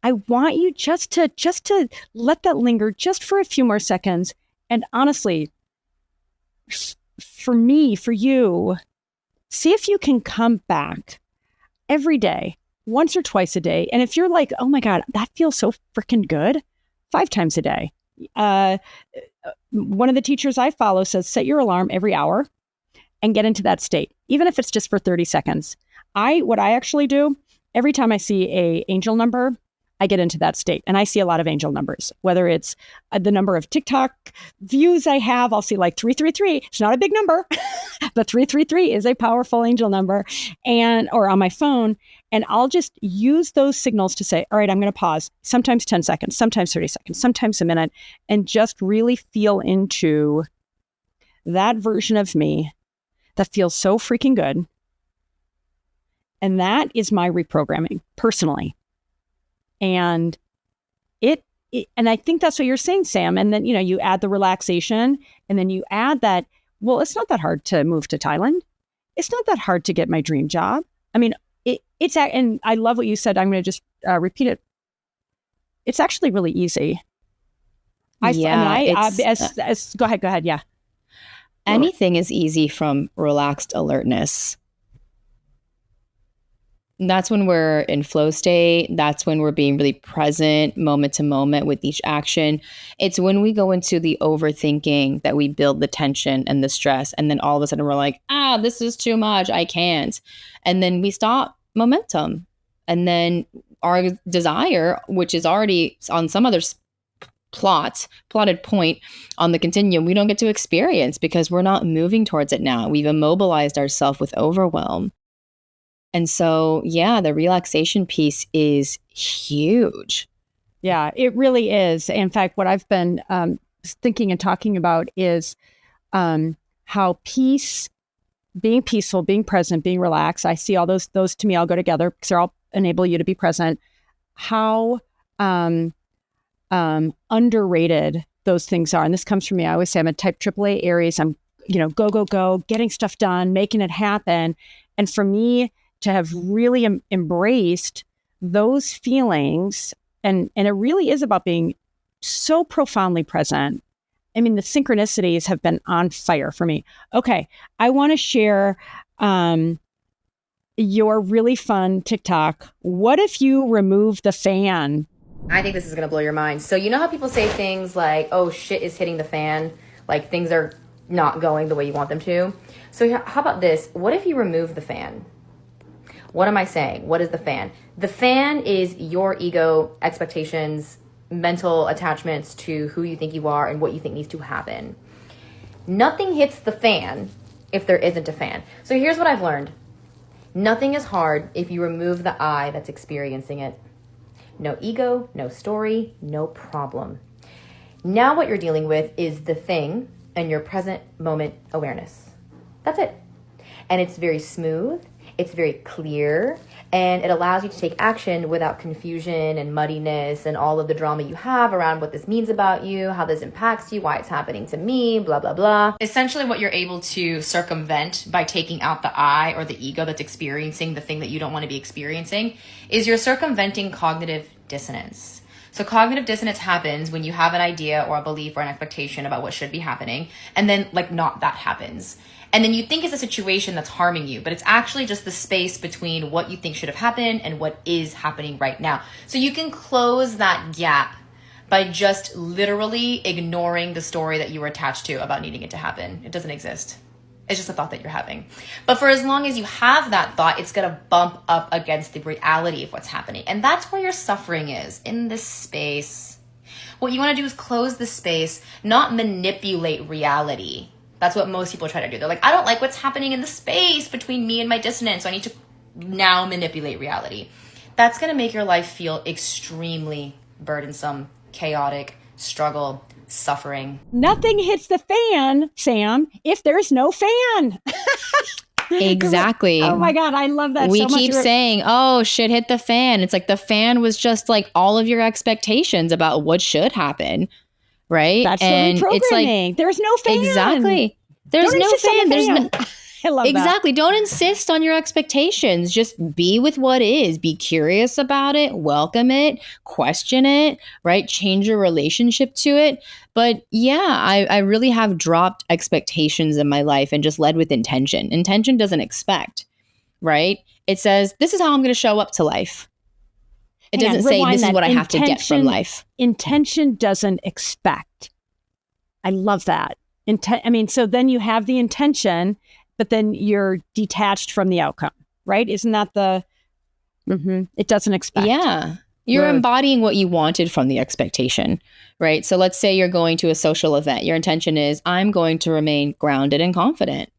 Speaker 1: I want you just to let that linger just for a few more seconds. And honestly, for me, for you, see if you can come back every day, once or twice a day. And if you're like, oh my God, that feels so freaking good, 5 times a day. One of the teachers I follow says, set your alarm every hour and get into that state, even if it's just for 30 seconds. What I actually do, every time I see a angel number, I get into that state. And I see a lot of angel numbers, whether it's the number of TikTok views I have, I'll see like 333. It's not a big number, but 333 is a powerful angel number, or on my phone. And I'll just use those signals to say, all right, I'm going to pause, sometimes 10 seconds, sometimes 30 seconds, sometimes a minute, and just really feel into that version of me that feels so freaking good. And that is my reprogramming personally. And and I think that's what you're saying, Sam. And then, you add the relaxation, and then you add that, well, it's not that hard to move to Thailand. It's not that hard to get my dream job. I mean, and I love what you said. I'm going to just repeat it. It's actually really easy. Go ahead. Yeah.
Speaker 2: Anything is easy from relaxed alertness. That's when we're in flow state. That's when we're being really present moment to moment with each action. It's when we go into the overthinking that we build the tension and the stress. And then all of a sudden we're like, this is too much. I can't. And then we stop momentum. And then our desire, which is already on some other plotted point on the continuum, we don't get to experience because we're not moving towards it now. We've immobilized ourselves with overwhelm. And so, the relaxation piece is huge.
Speaker 1: Yeah, it really is. In fact, what I've been thinking and talking about is how being peaceful, being present, being relaxed. I see all those to me all go together because they're all enable you to be present. How underrated those things are. And this comes from me. I always say I'm a type AAA Aries. I'm, go, getting stuff done, making it happen. And for me, to have really embraced those feelings. And it really is about being so profoundly present. I mean, the synchronicities have been on fire for me. Okay, I want to share your really fun TikTok. What if you remove the fan?
Speaker 3: I think this is going to blow your mind. So you know how people say things like, oh, shit is hitting the fan? Like things are not going the way you want them to. So how about this? What if you remove the fan? What am I saying? What is the fan? The fan is your ego, expectations, mental attachments to who you think you are and what you think needs to happen. Nothing hits the fan if there isn't a fan. So here's what I've learned. Nothing is hard if you remove the I that's experiencing it. No ego, no story, no problem. Now what you're dealing with is the thing and your present moment awareness. That's it. And it's very smooth. It's very clear, and it allows you to take action without confusion and muddiness and all of the drama you have around what this means about you, how this impacts you, why it's happening to me, blah, blah, blah. Essentially what you're able to circumvent by taking out the I or the ego that's experiencing the thing that you don't want to be experiencing is you're circumventing cognitive dissonance. So cognitive dissonance happens when you have an idea or a belief or an expectation about what should be happening, and then not that happens. And then you think it's a situation that's harming you, but it's actually just the space between what you think should have happened and what is happening right now. So you can close that gap by just literally ignoring the story that you were attached to about needing it to happen. It doesn't exist. It's just a thought that you're having. But for as long as you have that thought, it's going to bump up against the reality of what's happening. And that's where your suffering is, in this space. What you want to do is close the space, not manipulate reality. That's what most people try to do. They're like, I don't like what's happening in the space between me and my dissonance, so I need to now manipulate reality. That's going to make your life feel extremely burdensome, chaotic, struggle, suffering.
Speaker 1: Nothing hits the fan, Sam, if there's no fan.
Speaker 2: Exactly.
Speaker 1: Oh my God, I love that
Speaker 2: we
Speaker 1: so much.
Speaker 2: keep saying, oh, shit hit the fan. It's like the fan was just like all of your expectations about what should happen, right?
Speaker 1: That's
Speaker 2: and
Speaker 1: the reprogramming.
Speaker 2: It's like,
Speaker 1: there's no fan.
Speaker 2: Exactly. There's no fan. There's no.
Speaker 1: I love
Speaker 2: exactly. Don't insist on your expectations. Just be with what is. Be curious about it. Welcome it. Question it. Right? Change your relationship to it. But yeah, I really have dropped expectations in my life and just led with intention. Intention doesn't expect. Right? It says, this is how I'm going to show up to life. It doesn't say, this is what I have to get from life.
Speaker 1: Intention doesn't expect. I love that. So then you have the intention, but then you're detached from the outcome, right? Isn't that it doesn't expect.
Speaker 2: Yeah. You're embodying what you wanted from the expectation, right? So let's say you're going to a social event. Your intention is, I'm going to remain grounded and confident.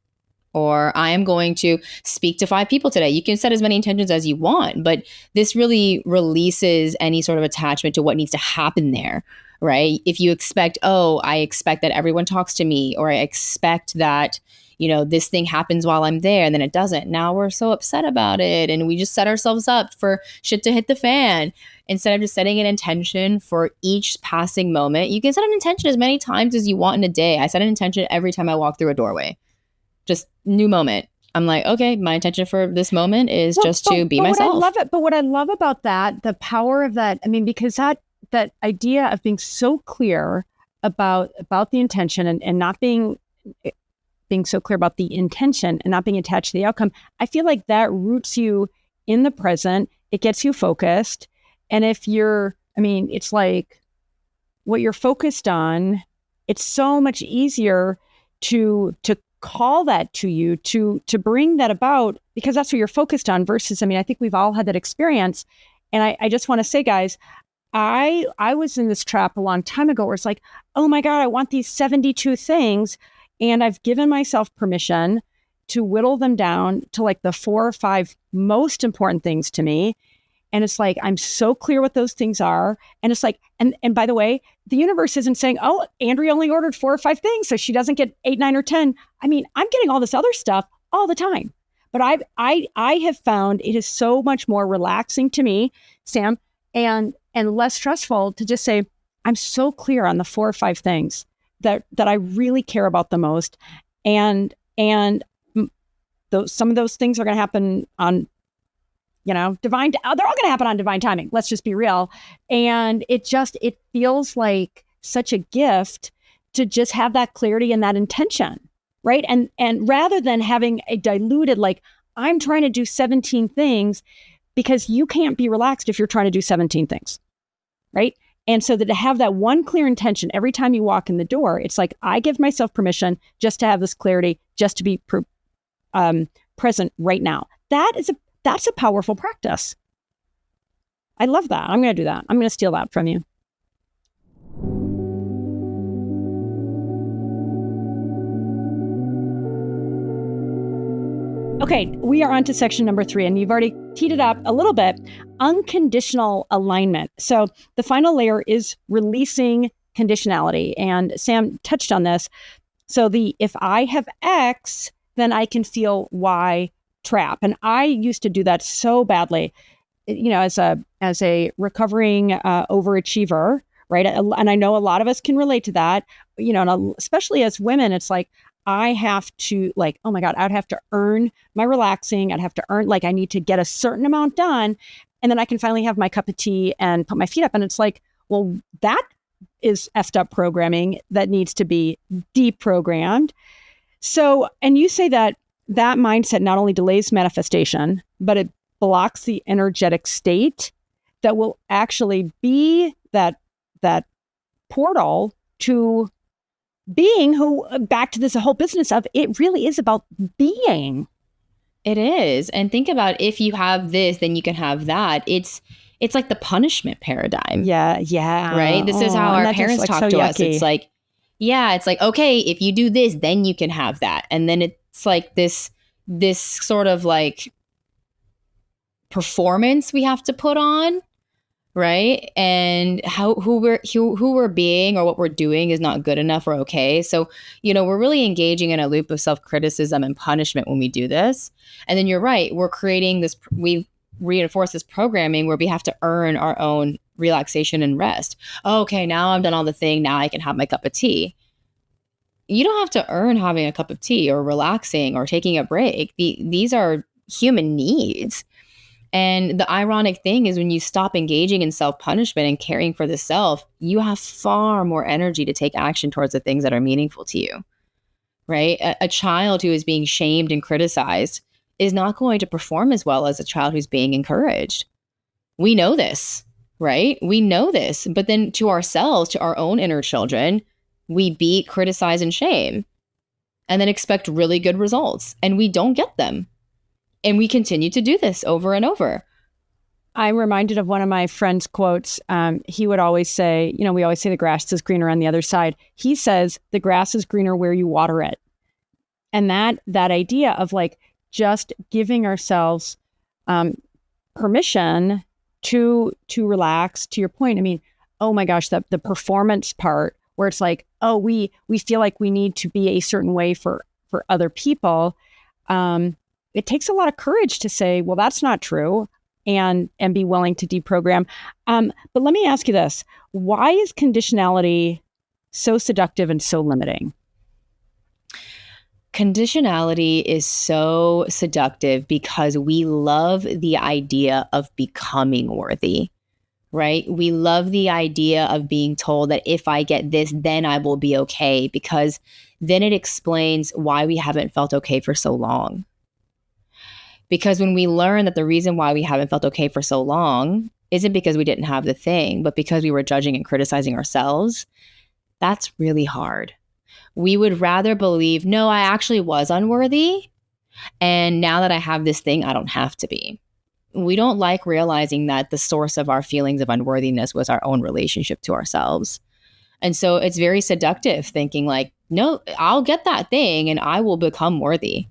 Speaker 2: Or I am going to speak to 5 people today. You can set as many intentions as you want, but this really releases any sort of attachment to what needs to happen there, right? If you expect, I expect that everyone talks to me, or I expect that, this thing happens while I'm there, and then it doesn't. Now we're so upset about it, and we just set ourselves up for shit to hit the fan. Instead of just setting an intention for each passing moment, you can set an intention as many times as you want in a day. I set an intention every time I walk through a doorway. Just new moment. I'm like, okay, my intention for this moment is to be myself.
Speaker 1: I love it. But what I love about that, the power of that, because that idea of being so clear about the intention and not being so clear about the intention and not being attached to the outcome, I feel like that roots you in the present. It gets you focused. And if it's like what you're focused on, it's so much easier to call that to you, to bring that about, because that's what you're focused on versus, I think we've all had that experience. And I just want to say, guys, I was in this trap a long time ago where it's like, oh my God, I want these 72 things. And I've given myself permission to whittle them down to like the 4 or 5 most important things to me. And it's like, I'm so clear what those things are. And it's like, and by the way, the universe isn't saying, oh, Andrea only ordered 4 or 5 things, so she doesn't get 8, 9, or 10. I'm getting all this other stuff all the time. But I have found it is so much more relaxing to me, Sam, and less stressful to just say, I'm so clear on the 4 or 5 things that I really care about the most. And some of those things are going to happen on, divine, they're all going to happen on divine timing. Let's just be real. And it feels like such a gift to just have that clarity and that intention, right? And rather than having a diluted, like, I'm trying to do 17 things, because you can't be relaxed if you're trying to do 17 things, right? And so that to have that one clear intention every time you walk in the door, it's like, I give myself permission just to have this clarity, just to be present right now. That's a powerful practice. I love that. I'm going to do that. I'm going to steal that from you. Okay, we are on to section number 3, and you've already teed it up a little bit. Unconditional alignment. So the final layer is releasing conditionality. And Sam touched on this. So if I have X, then I can feel Y trap. And I used to do that so badly, as a recovering overachiever, right? And I know a lot of us can relate to that, and especially as women, it's like, I have to, like, oh my God, I'd have to earn my relaxing. I'd have to earn, like, I need to get a certain amount done. And then I can finally have my cup of tea and put my feet up. And it's like, well, that is effed up programming that needs to be deprogrammed. So, and you say that that mindset not only delays manifestation, but it blocks the energetic state that will actually be that portal to being, who, back to this whole business of, it really is about being.
Speaker 2: It is. And think about, if you have this, then you can have that. It's like the punishment paradigm.
Speaker 1: Yeah.
Speaker 2: Right? This is how our parents talk to us. It's like, okay, if you do this, then you can have that. And then it's like this sort of like performance we have to put on, right? And who we're being or what we're doing is not good enough or okay. So, we're really engaging in a loop of self-criticism and punishment when we do this. And then you're right, we're creating this, we've reinforced this programming where we have to earn our own relaxation and rest. Okay, now I've done all the thing, now I can have my cup of tea. You don't have to earn having a cup of tea or relaxing or taking a break. These are human needs. And the ironic thing is, when you stop engaging in self-punishment and caring for the self, you have far more energy to take action towards the things that are meaningful to you, right? A child who is being shamed and criticized is not going to perform as well as a child who's being encouraged. We know this, right? We know this. But then to ourselves, to our own inner children, we beat, criticize, and shame, and then expect really good results. And we don't get them. And we continue to do this over and over.
Speaker 1: I'm reminded of one of my friend's quotes. He would always say, we always say the grass is greener on the other side. He says, the grass is greener where you water it. And that idea of like just giving ourselves permission to relax, to your point. I mean, oh my gosh, the performance part where it's like, oh, we feel like we need to be a certain way for other people. It takes a lot of courage to say, well, that's not true, and be willing to deprogram. But let me ask you this. Why is conditionality so seductive and so limiting?
Speaker 2: Conditionality is so seductive because we love the idea of becoming worthy, right? We love the idea of being told that if I get this, then I will be okay, because then it explains why we haven't felt okay for so long. Because when we learn that the reason why we haven't felt okay for so long isn't because we didn't have the thing, but because we were judging and criticizing ourselves, that's really hard. We would rather believe, no, I actually was unworthy, and now that I have this thing, I don't have to be. We don't like realizing that the source of our feelings of unworthiness was our own relationship to ourselves. And so it's very seductive thinking like, no, I'll get that thing and I will become worthy.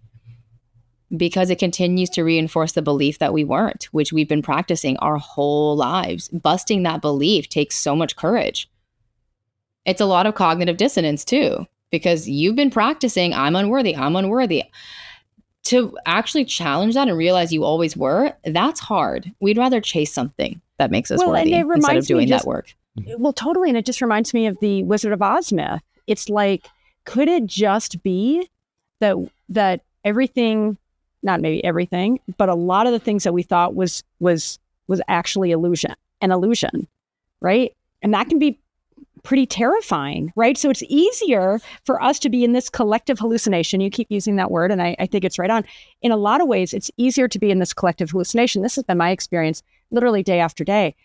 Speaker 2: Because it continues to reinforce the belief that we weren't, which we've been practicing our whole lives. Busting that belief takes so much courage. It's a lot of cognitive dissonance too, because you've been practicing, I'm unworthy. To actually challenge that and realize you always were, that's hard. We'd rather chase something that makes us worthy instead of doing that work.
Speaker 1: Well, totally. And it just reminds me of the Wizard of Oz myth. It's like, could it just be that everything, not maybe everything, but a lot of the things that we thought was actually an illusion, right? And that can be pretty terrifying, right? So it's easier for us to be in this collective hallucination. You keep using that word, and I think it's right on. In a lot of ways, it's easier to be in this collective hallucination. This has been my experience literally day after day.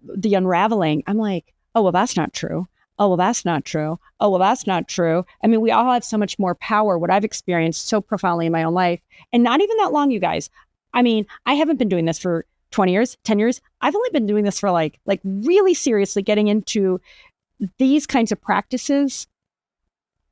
Speaker 1: The unraveling, I'm like, oh, well, that's not true. Oh, well, that's not true. Oh, well, that's not true. I mean, we all have so much more power, what I've experienced so profoundly in my own life. And not even that long, you guys. I mean, I haven't been doing this for 20 years, 10 years. I've only been doing this for like really seriously getting into these kinds of practices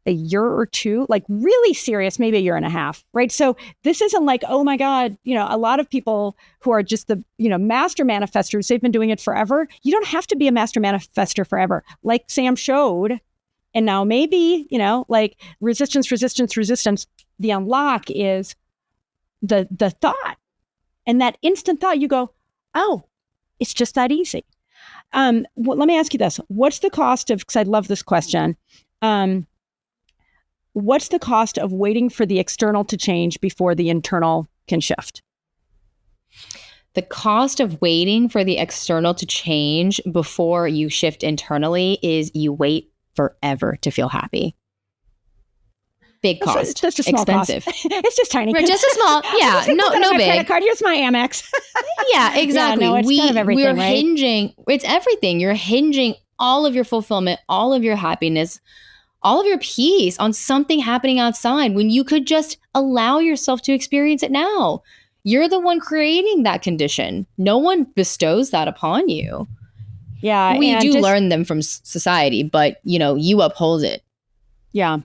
Speaker 1: a year or two, like really serious, maybe a year and a half, right? So this isn't like, oh my God, a lot of people who are just the, master manifestors, they've been doing it forever. You don't have to be a master manifestor forever. Like Sam showed, and now maybe, like resistance. The unlock is the thought. And that instant thought, you go, oh, it's just that easy. Well, let me ask you this. What's the cost of, because I love this question. What's the cost of waiting for the external to change before the internal can shift?
Speaker 2: The cost of waiting for the external to change before you shift internally is you wait forever to feel happy. big cost.
Speaker 1: That's just small
Speaker 2: expensive.
Speaker 1: Cost. It's just tiny.
Speaker 2: Right, just a small, yeah, no big.
Speaker 1: Credit card. Here's my Amex.
Speaker 2: Yeah, exactly.
Speaker 1: Yeah, no, it's kind of everything, right?
Speaker 2: Hinging, it's everything. You're hinging all of your fulfillment, all of your happiness, all of your peace on something happening outside when you could just allow yourself to experience it now. You're the one creating that condition. No one bestows that upon you.
Speaker 1: Yeah.
Speaker 2: We do learn them from society, but you uphold it.
Speaker 1: Yeah.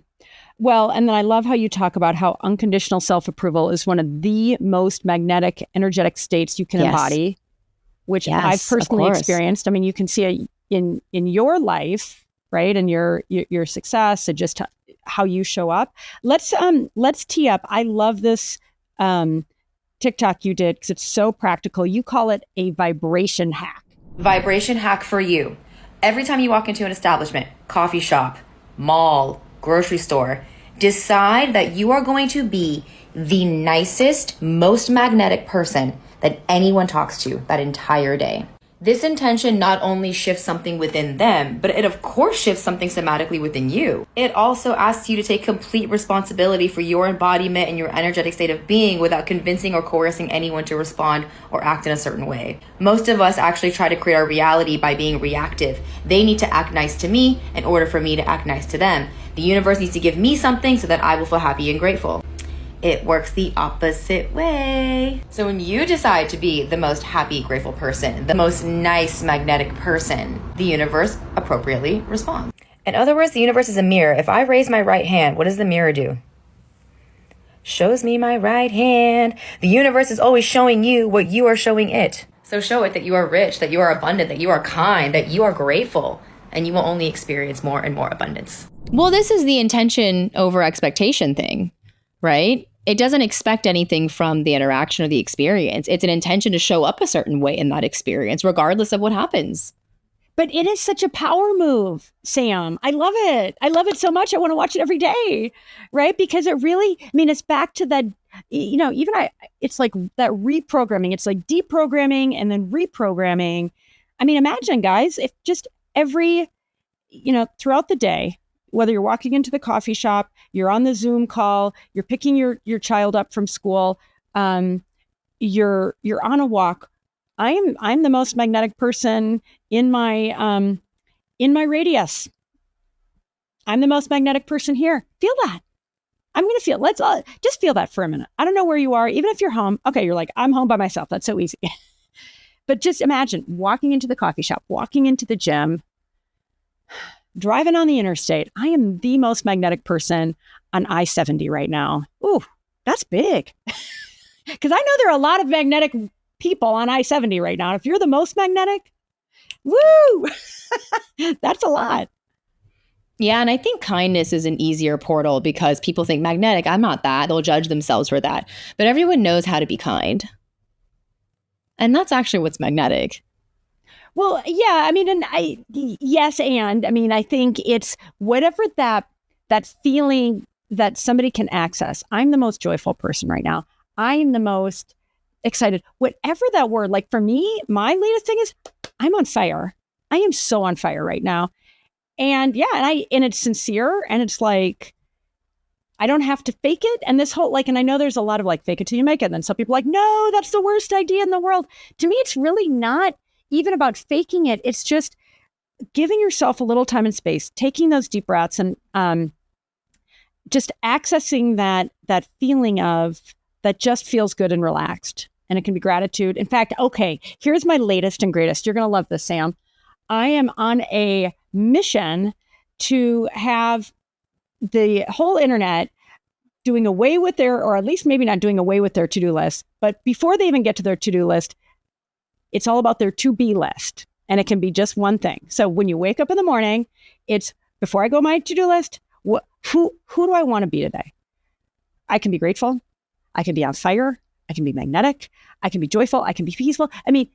Speaker 1: Well, and then I love how you talk about how unconditional self-approval is one of the most magnetic, energetic states you can embody, which I've personally experienced. I mean, you can see it in your life, right? And your success and just how you show up. Let's tee up. I love this TikTok you did because it's so practical. You call it a vibration hack.
Speaker 3: Vibration hack for you. Every time you walk into an establishment, coffee shop, mall, grocery store, decide that you are going to be the nicest, most magnetic person that anyone talks to that entire day. This intention not only shifts something within them, but it of course shifts something somatically within you. It also asks you to take complete responsibility for your embodiment and your energetic state of being without convincing or coercing anyone to respond or act in a certain way. Most of us actually try to create our reality by being reactive. They need to act nice to me in order for me to act nice to them. The universe needs to give me something so that I will feel happy and grateful. It works the opposite way. So when you decide to be the most happy, grateful person, the most nice, magnetic person, the universe appropriately responds. In other words, the universe is a mirror. If I raise my right hand, what does the mirror do? Shows me my right hand. The universe is always showing you what you are showing it. So show it that you are rich, that you are abundant, that you are kind, that you are grateful, and you will only experience more and more abundance.
Speaker 2: Well, this is the intention over expectation thing, right? It doesn't expect anything from the interaction or the experience. It's an intention to show up a certain way in that experience, regardless of what happens.
Speaker 1: But it is such a power move, Sam. I love it. I love it so much. I want to watch it every day, right? Because it really, I mean, it's back to that, it's like that reprogramming. It's like deprogramming and then reprogramming. I mean, imagine, guys, if just throughout the day, whether you're walking into the coffee shop, you're on the Zoom call, you're picking your child up from school, you're on a walk. I'm the most magnetic person in my radius. I'm the most magnetic person here. Feel that. I'm going to feel. Let's just feel that for a minute. I don't know where you are, even if you're home. Okay, you're like, I'm home by myself. That's so easy. But just imagine walking into the coffee shop, walking into the gym, driving on the interstate. I am the most magnetic person on I-70 right now. Ooh, that's big. Because I know there are a lot of magnetic people on I-70 right now. If you're the most magnetic, woo, that's a lot.
Speaker 2: Yeah, and I think kindness is an easier portal because people think magnetic, I'm not that. They'll judge themselves for that. But everyone knows how to be kind. And that's actually what's magnetic.
Speaker 1: Well, yeah, I mean, I think it's whatever that feeling that somebody can access. I'm the most joyful person right now. I'm the most excited. Whatever that word, like for me, my latest thing is I'm on fire. I am so on fire right now. And yeah, and it's sincere and it's like, I don't have to fake it. And this whole, and I know there's a lot of fake it till you make it. And then some people are like, no, that's the worst idea in the world. To me, it's really not even about faking it. It's just giving yourself a little time and space, taking those deep breaths and just accessing that feeling of that just feels good and relaxed. And it can be gratitude. In fact, okay, here's my latest and greatest. You're going to love this, Sam. I am on a mission to have the whole internet doing away with or at least maybe not doing away with their to-do list. But before they even get to their to-do list, it's all about their to-be list. And it can be just one thing. So when you wake up in the morning, it's before I go my to-do list, who do I want to be today? I can be grateful. I can be on fire. I can be magnetic. I can be joyful. I can be peaceful. I mean,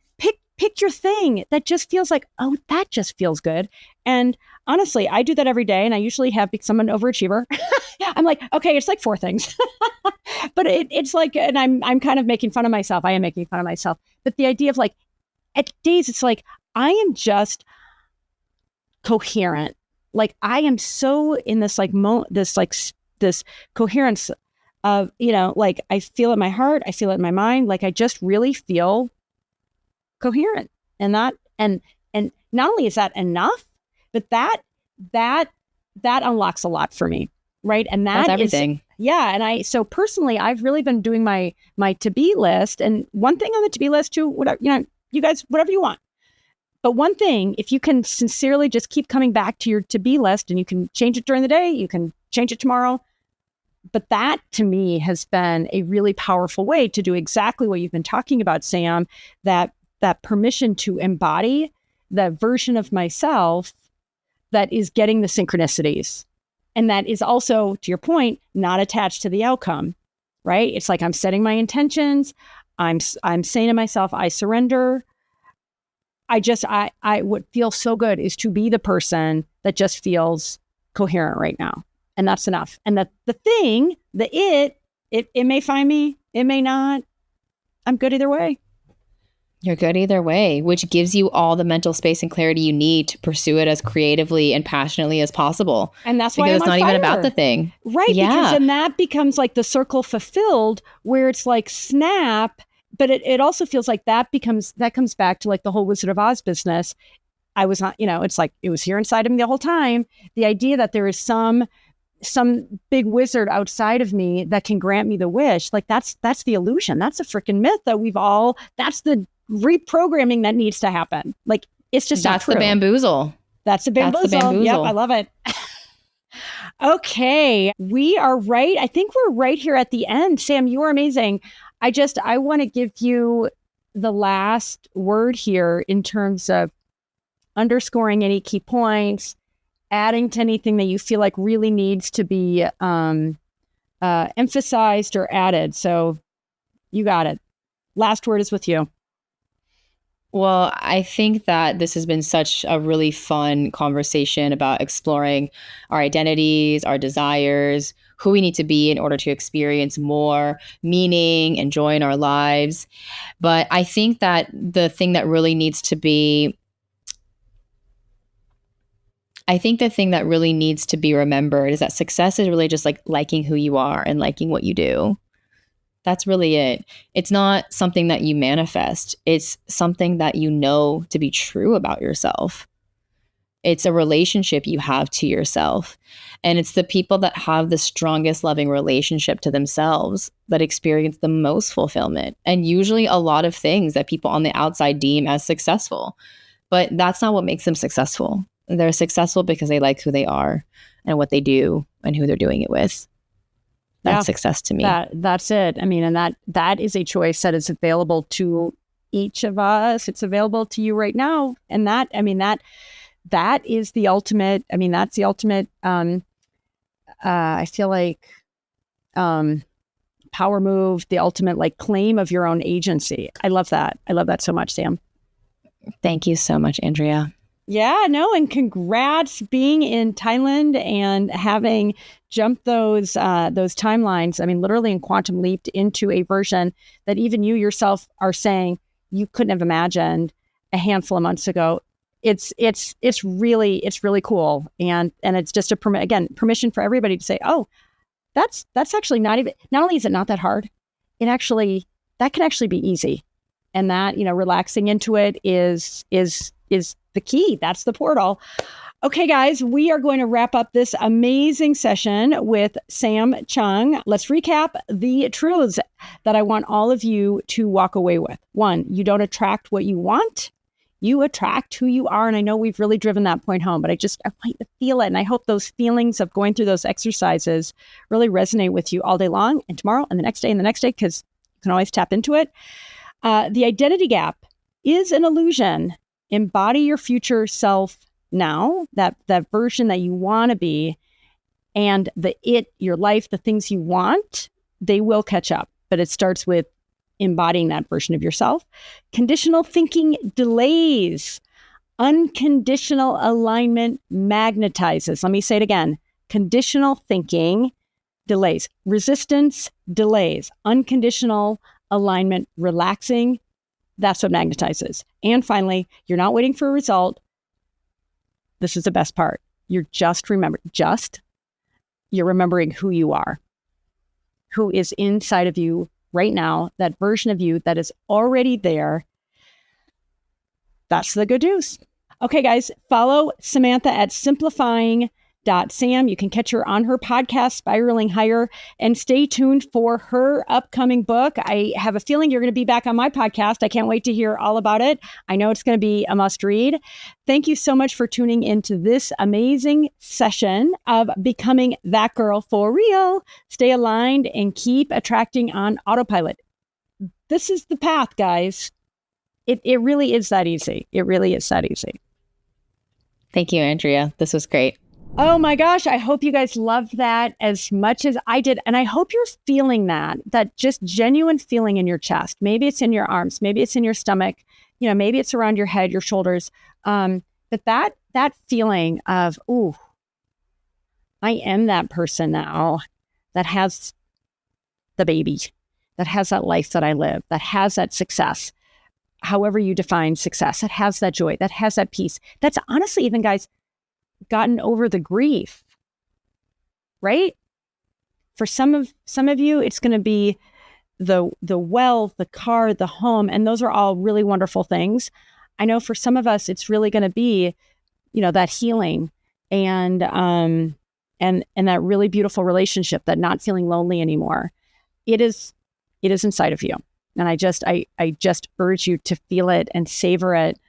Speaker 1: pick your thing that just feels like, oh, that just feels good. And honestly, I do that every day. And I usually have become an overachiever. I'm like, okay, it's like 4 things. But it's like, and I'm kind of making fun of myself. I am making fun of myself. But the idea of at days, it's like, I am just coherent. I am so in this this coherence of, like I feel it in my heart, I feel it in my mind, like I just really feel coherent. And not only is that enough, but that unlocks a lot for me, right? And
Speaker 2: that's everything.
Speaker 1: And so personally, I've really been doing my to-be list. And one thing on the to-be list too, whatever, you guys, whatever you want. But one thing, if you can sincerely just keep coming back to your to-be list, and you can change it during the day, you can change it tomorrow. But that to me has been a really powerful way to do exactly what you've been talking about, Sam, that permission to embody that version of myself that is getting the synchronicities. And that is also, to your point, not attached to the outcome, right? It's like I'm setting my intentions. I'm saying to myself, I surrender. What feels so good is to be the person that just feels coherent right now. And that's enough. And the thing, it may find me, it may not. I'm good either way.
Speaker 2: You're good either way, which gives you all the mental space and clarity you need to pursue it as creatively and passionately as possible.
Speaker 1: And that's why
Speaker 2: it's not even about the thing.
Speaker 1: Right. Yeah. Because then that becomes like the circle fulfilled, where it's like snap, but it also feels like that comes back to like the whole Wizard of Oz business. I was not, it's like it was here inside of me the whole time. The idea that there is some big wizard outside of me that can grant me the wish, like that's the illusion. That's a freaking myth that that's the reprogramming that needs to happen. Like it's just
Speaker 2: that's the bamboozle.
Speaker 1: That's the bamboozle. Yep, I love it. Okay, I think we're right here at the end. Sam, you are amazing. I want to give you the last word here in terms of underscoring any key points, adding to anything that you feel like really needs to be emphasized or added. So you got it. Last word is with you.
Speaker 2: Well, I think that this has been such a really fun conversation about exploring our identities, our desires, who we need to be in order to experience more meaning and joy in our lives. But I think that the thing that really needs to be remembered is that success is really just like liking who you are and liking what you do. That's really it. It's not something that you manifest. It's something that you know to be true about yourself. It's a relationship you have to yourself. And it's the people that have the strongest loving relationship to themselves that experience the most fulfillment. And usually a lot of things that people on the outside deem as successful. But that's not what makes them successful. They're successful because they like who they are and what they do and who they're doing it with. That's success to me.
Speaker 1: That's it. I mean, and that is a choice that is available to each of us. It's available to you right now. And that is the ultimate. I mean, that's the ultimate. I feel like power move, the ultimate like claim of your own agency. I love that. I love that so much, Sam.
Speaker 2: Thank you so much, Andrea.
Speaker 1: Yeah, no, and congrats being in Thailand and having jumped those timelines. I mean, literally in quantum leaped into a version that even you yourself are saying you couldn't have imagined a handful of months ago. It's really cool, and it's just permission for everybody to say, oh, that's actually not only is it not that hard, that can actually be easy, and that relaxing into it is the key. That's the portal. Okay, guys, we are going to wrap up this amazing session with Sam Chung. Let's recap the truths that I want all of you to walk away with. 1, you don't attract what you want. You attract who you are. And I know we've really driven that point home, but I want you to feel it. And I hope those feelings of going through those exercises really resonate with you all day long and tomorrow and the next day, because you can always tap into it. The identity gap is an illusion. Embody your future self now, that version that you want to be, and your life, the things you want, they will catch up. But it starts with embodying that version of yourself. Conditional thinking delays. Unconditional alignment magnetizes. Let me say it again. Conditional thinking delays. Resistance delays. Unconditional alignment relaxing. That's what magnetizes. And finally, you're not waiting for a result. This is the best part. You're just you're remembering who you are, who is inside of you right now, that version of you that is already there. That's the good news. Okay, guys, follow Samantha at simplifying.sam. You can catch her on her podcast, Spiraling Higher, and stay tuned for her upcoming book. I have a feeling you're going to be back on my podcast. I can't wait to hear all about it. I know it's going to be a must read. Thank you so much for tuning into this amazing session of Becoming That Girl for Real. Stay aligned and keep attracting on autopilot. This is the path, guys. It really is that easy. It really is that easy.
Speaker 2: Thank you, Andrea. This was great.
Speaker 1: Oh my gosh, I hope you guys loved that as much as I did. And I hope you're feeling that just genuine feeling in your chest. Maybe it's in your arms, maybe it's in your stomach, maybe it's around your head, your shoulders. But that feeling of, ooh, I am that person now that has the baby, that has that life that I live, that has that success, however you define success, that has that joy, that has that peace. That's honestly even, guys, gotten over the grief, right? For some of you, it's going to be the wealth, the car, the home, and those are all really wonderful things. I know for some of us, it's really going to be, that healing and that really beautiful relationship, that not feeling lonely anymore. It is inside of you. And I just urge you to feel it and savor it.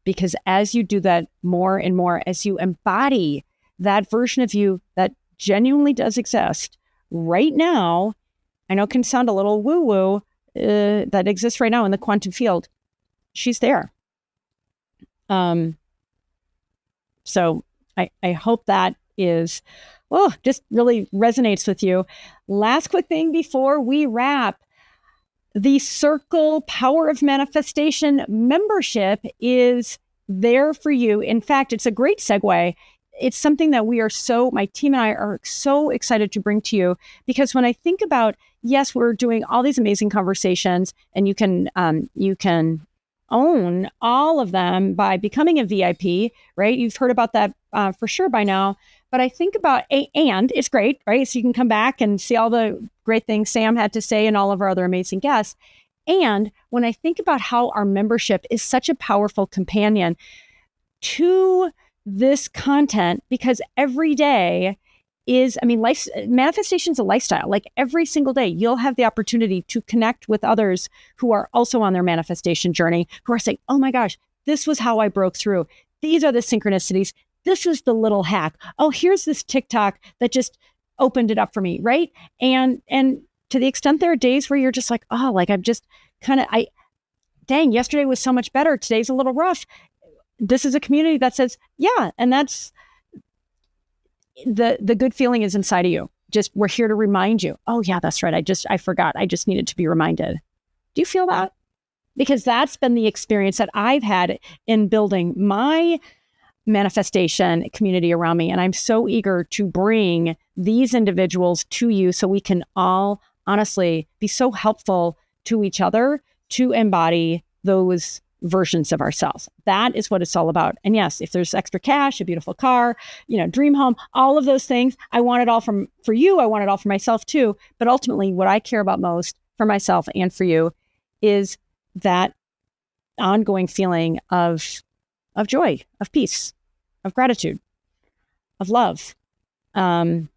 Speaker 1: Because as you do that more and more, as you embody that version of you that genuinely does exist right now, I know it can sound a little woo-woo, that exists right now in the quantum field. She's there. So I hope that just really resonates with you. Last quick thing before we wrap. The Circle Power of Manifestation membership is there for you. In fact, it's a great segue. It's something that my team and I are so excited to bring to you, because when I think about, yes, we're doing all these amazing conversations, and you can own all of them by becoming a VIP, right? You've heard about that for sure by now. But I think about, and it's great, right? So you can come back and see all the great things Sam had to say and all of our other amazing guests. And when I think about how our membership is such a powerful companion to this content, because every day manifestation is a lifestyle. Like every single day, you'll have the opportunity to connect with others who are also on their manifestation journey, who are saying, oh my gosh, this was how I broke through. These are the synchronicities. This is the little hack. Oh, here's this TikTok that just opened it up for me, right? And to the extent there are days where you're just like, oh, like I'm just dang, yesterday was so much better. Today's a little rough. This is a community that says, yeah, and that's the good feeling is inside of you. Just we're here to remind you. Oh yeah, that's right. I forgot. I just needed to be reminded. Do you feel that? Because that's been the experience that I've had in building my manifestation community around me. And I'm so eager to bring these individuals to you so we can all honestly be so helpful to each other to embody those versions of ourselves. That is what it's all about. And yes, if there's extra cash, a beautiful car, dream home, all of those things, I want it all for you. I want it all for myself too. But ultimately, what I care about most for myself and for you is that ongoing feeling of joy, of peace, of gratitude, of love, of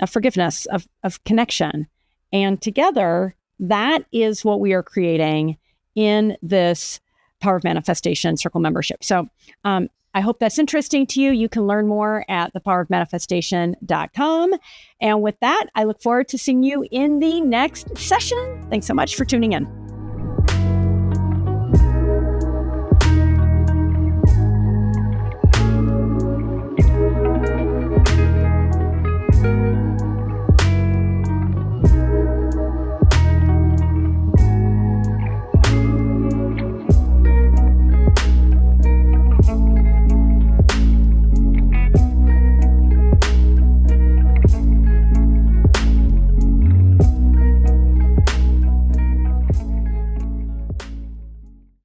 Speaker 1: forgiveness, of connection. And together, that is what we are creating in this Power of Manifestation Circle membership. So I hope that's interesting to you. You can learn more at thepowerofmanifestation.com. And with that, I look forward to seeing you in the next session. Thanks so much for tuning in.